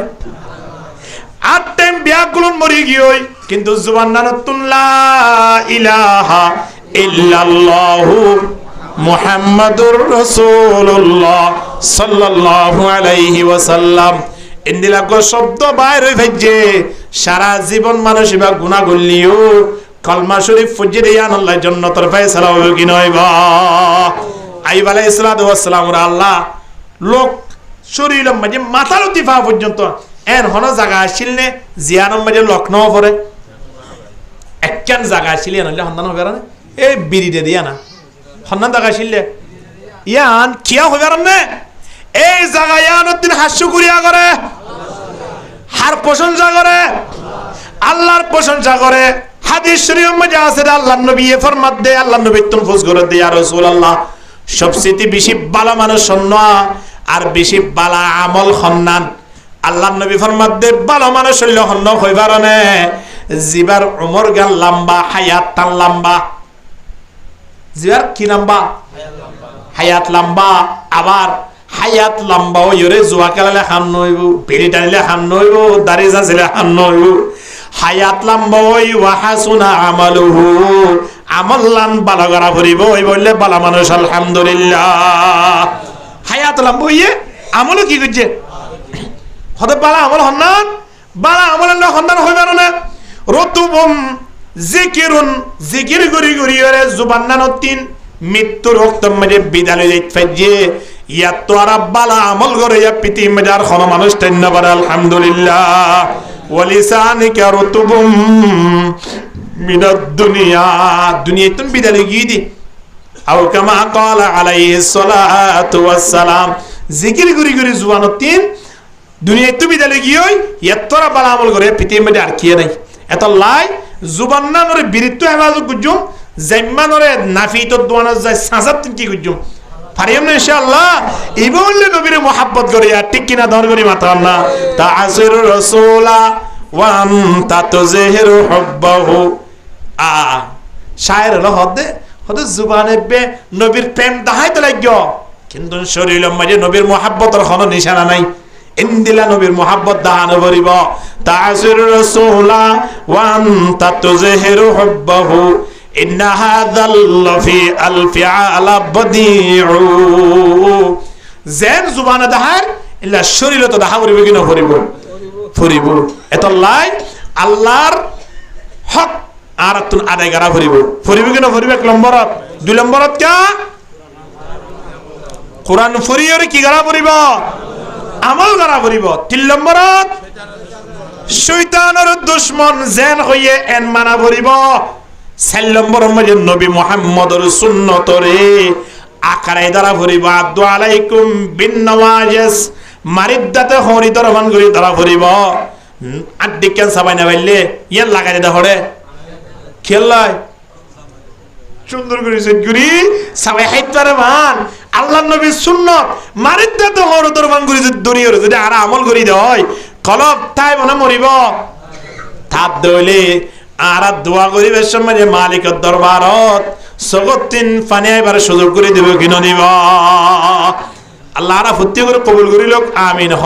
আর টেম বেগুলন মরি গিয়ে কিন্তু জুবান নানতুন লা ইলাহা ইল্লাল্লাহু মুহাম্মাদুর রাসূলুল্লাহ সাল্লাল্লাহু আলাইহি ওয়াসাল্লাম ইন্দিলাগো শব্দ বাইরে ভেজে সারা জীবন মানুষ বা গুনাহ করলিও কলমা শরীফ ফজিরে আল্লাহ জান্নাতের ফয়সালা হবে কি নয়বা আইব আলাইহিস সালাতু ওয়াস সালাম আল্লাহ লোক শরীরের মাঝে মাথার উতিফা পর্যন্ত এন হন জায়গা আসিলনে জিয়ানের মাঝে লখনৌ পরে একখান জায়গা আসিলে আনলে সন্ধান হবে না এই বিড়িতে দিয়া না সন্ধান জায়গা আসিলে ইয়ান কিয়া হবে না এই জায়গা ইয়ানুদ্দিন হাস্য করিয়া করে হার প্রশংসা করে আল্লাহর প্রশংসা করে হাদিস শরীফের মধ্যে আছে আল্লাহর নবী ফরমাত দেয় আল্লাহর নবী তুলফুজ করে দেয় ইয়া রাসূলুল্লাহ সবচেয়ে বেশি ভালো মানুষ সন্না আর বেশি ভালো আমল সন্নান আল্লাহর নবী ফরমাত দেয় ভালো মানুষ হইল হন্ন হইবার না জিবার উমর গাল লম্বা হায়াত টান লম্বা জিবার কি লম্বা হায়াত লম্বা আবার হায়াত লম্বা ওরে জুয়া খেলালে খান নইব বেড়ি টানিলে খান নইব দাড়ি চাচিলে খান নইব হায়াত লম্বা ওই ওয়াহাসুনা আমালুহু আমল লান ভালো করা ফুরিব ওই বললে ভালো মানুষ আলহামদুলিল্লাহ হায়াত লম্বা ওইয়ে আমলও কি করছে হতে বালা আমল হন্নান বালা আমল হন্নান হইবার না রতুবুম জিকিরুন জিকির করি করি ওরে জুবান্নানতিন মৃত্যুর রক্ত মধ্যে বিদালে যাইত ফাইজে ইয়া তো আর বালা আমল করে ইয়া পিতি মজার খন মানুষ টাইনা পারে আলহামদুলিল্লাহ ওয়ালিসানিকা রতুবুম মিনাদ দুনিয়া দুনিয়াতুন বিদালে গিদি আও কামা ক্বালা আলাইহিস সালাতু ওয়াস সালাম জিকির করি করি জুবানতিন দুনিয়াতে বিদালে গিয়ে ইয়া তো আর বালা আমল করে পিতি মধ্যে আর কি নাই এত লাই জুবান্না নরে বিরিত হেফাজত গুজুম জাইমানরে নাফিত দোয়ানা যায় সাজাত কি গুজুম পারিয়াম না ইনশাআল্লাহ ইবুল্লে নবীর মোহাব্বত করে আর ঠিক কিনা দর করি মাতাম না তাআসির রাসূলা ওয়া আনতা তুযহিরু হুব্বাহু শায়ের হলো হদে জুবানে বে নবীর প্রেম দাহাইতে লাগিও কিন্তু শরীরের মাঝে নবীর মোহাব্বতের কোনো নিশানা নাই ইন্দিলা নবীর মোহাব্বত দাহানো ভরিব তাআসির রাসূলা ওয়া আনতা তুযহিরু হুব্বাহু ইন্না হাযাল লাফি আলফি আলা বদিউ জেন জুবানে দাহার ইল্লা শরীরে তো দাহা ভরিব কি না ভরিব এত লাই আল্লাহর হক আর তুন আদায় করা ভরিব কি না ভরিব এক নম্বরত দুই নম্বরত কা কোরআন ফরিয়রে কি করা ভরিব আমল করা ভরিব তিন নম্বরত শয়তানের দুশমন জেন হইয়ে এন মানা ভরিব চার নম্বরের মধ্যে নবী মুহাম্মদের সুন্নতরে আকারে দ্বারা ভরিব আদু আলাইকুম বিন নওয়াজিস মারিদাতে হরি দরমান করি দ্বারা ভরিব আড্ডি কেন সবাই না বাইলে ইয়ান লাগাই দে হরে খেলাই সুন্দর করে সেট করি সবাই হাইতারে মান আল্লাহর নবীর সুন্নত মারিদাতে হরি দরমান করি দড়িয়ে যদি আর আমল করি দেয় কলব তাই মনে মরিব তাপ দইলে আর দোয়া করিবার সময় মালিকের দরবারত সগতিন ফানি আইবার সুযোগ করে দেব কিনা নিব আল্লাহ ফুর্তি করে কবুল করিল আমিন হ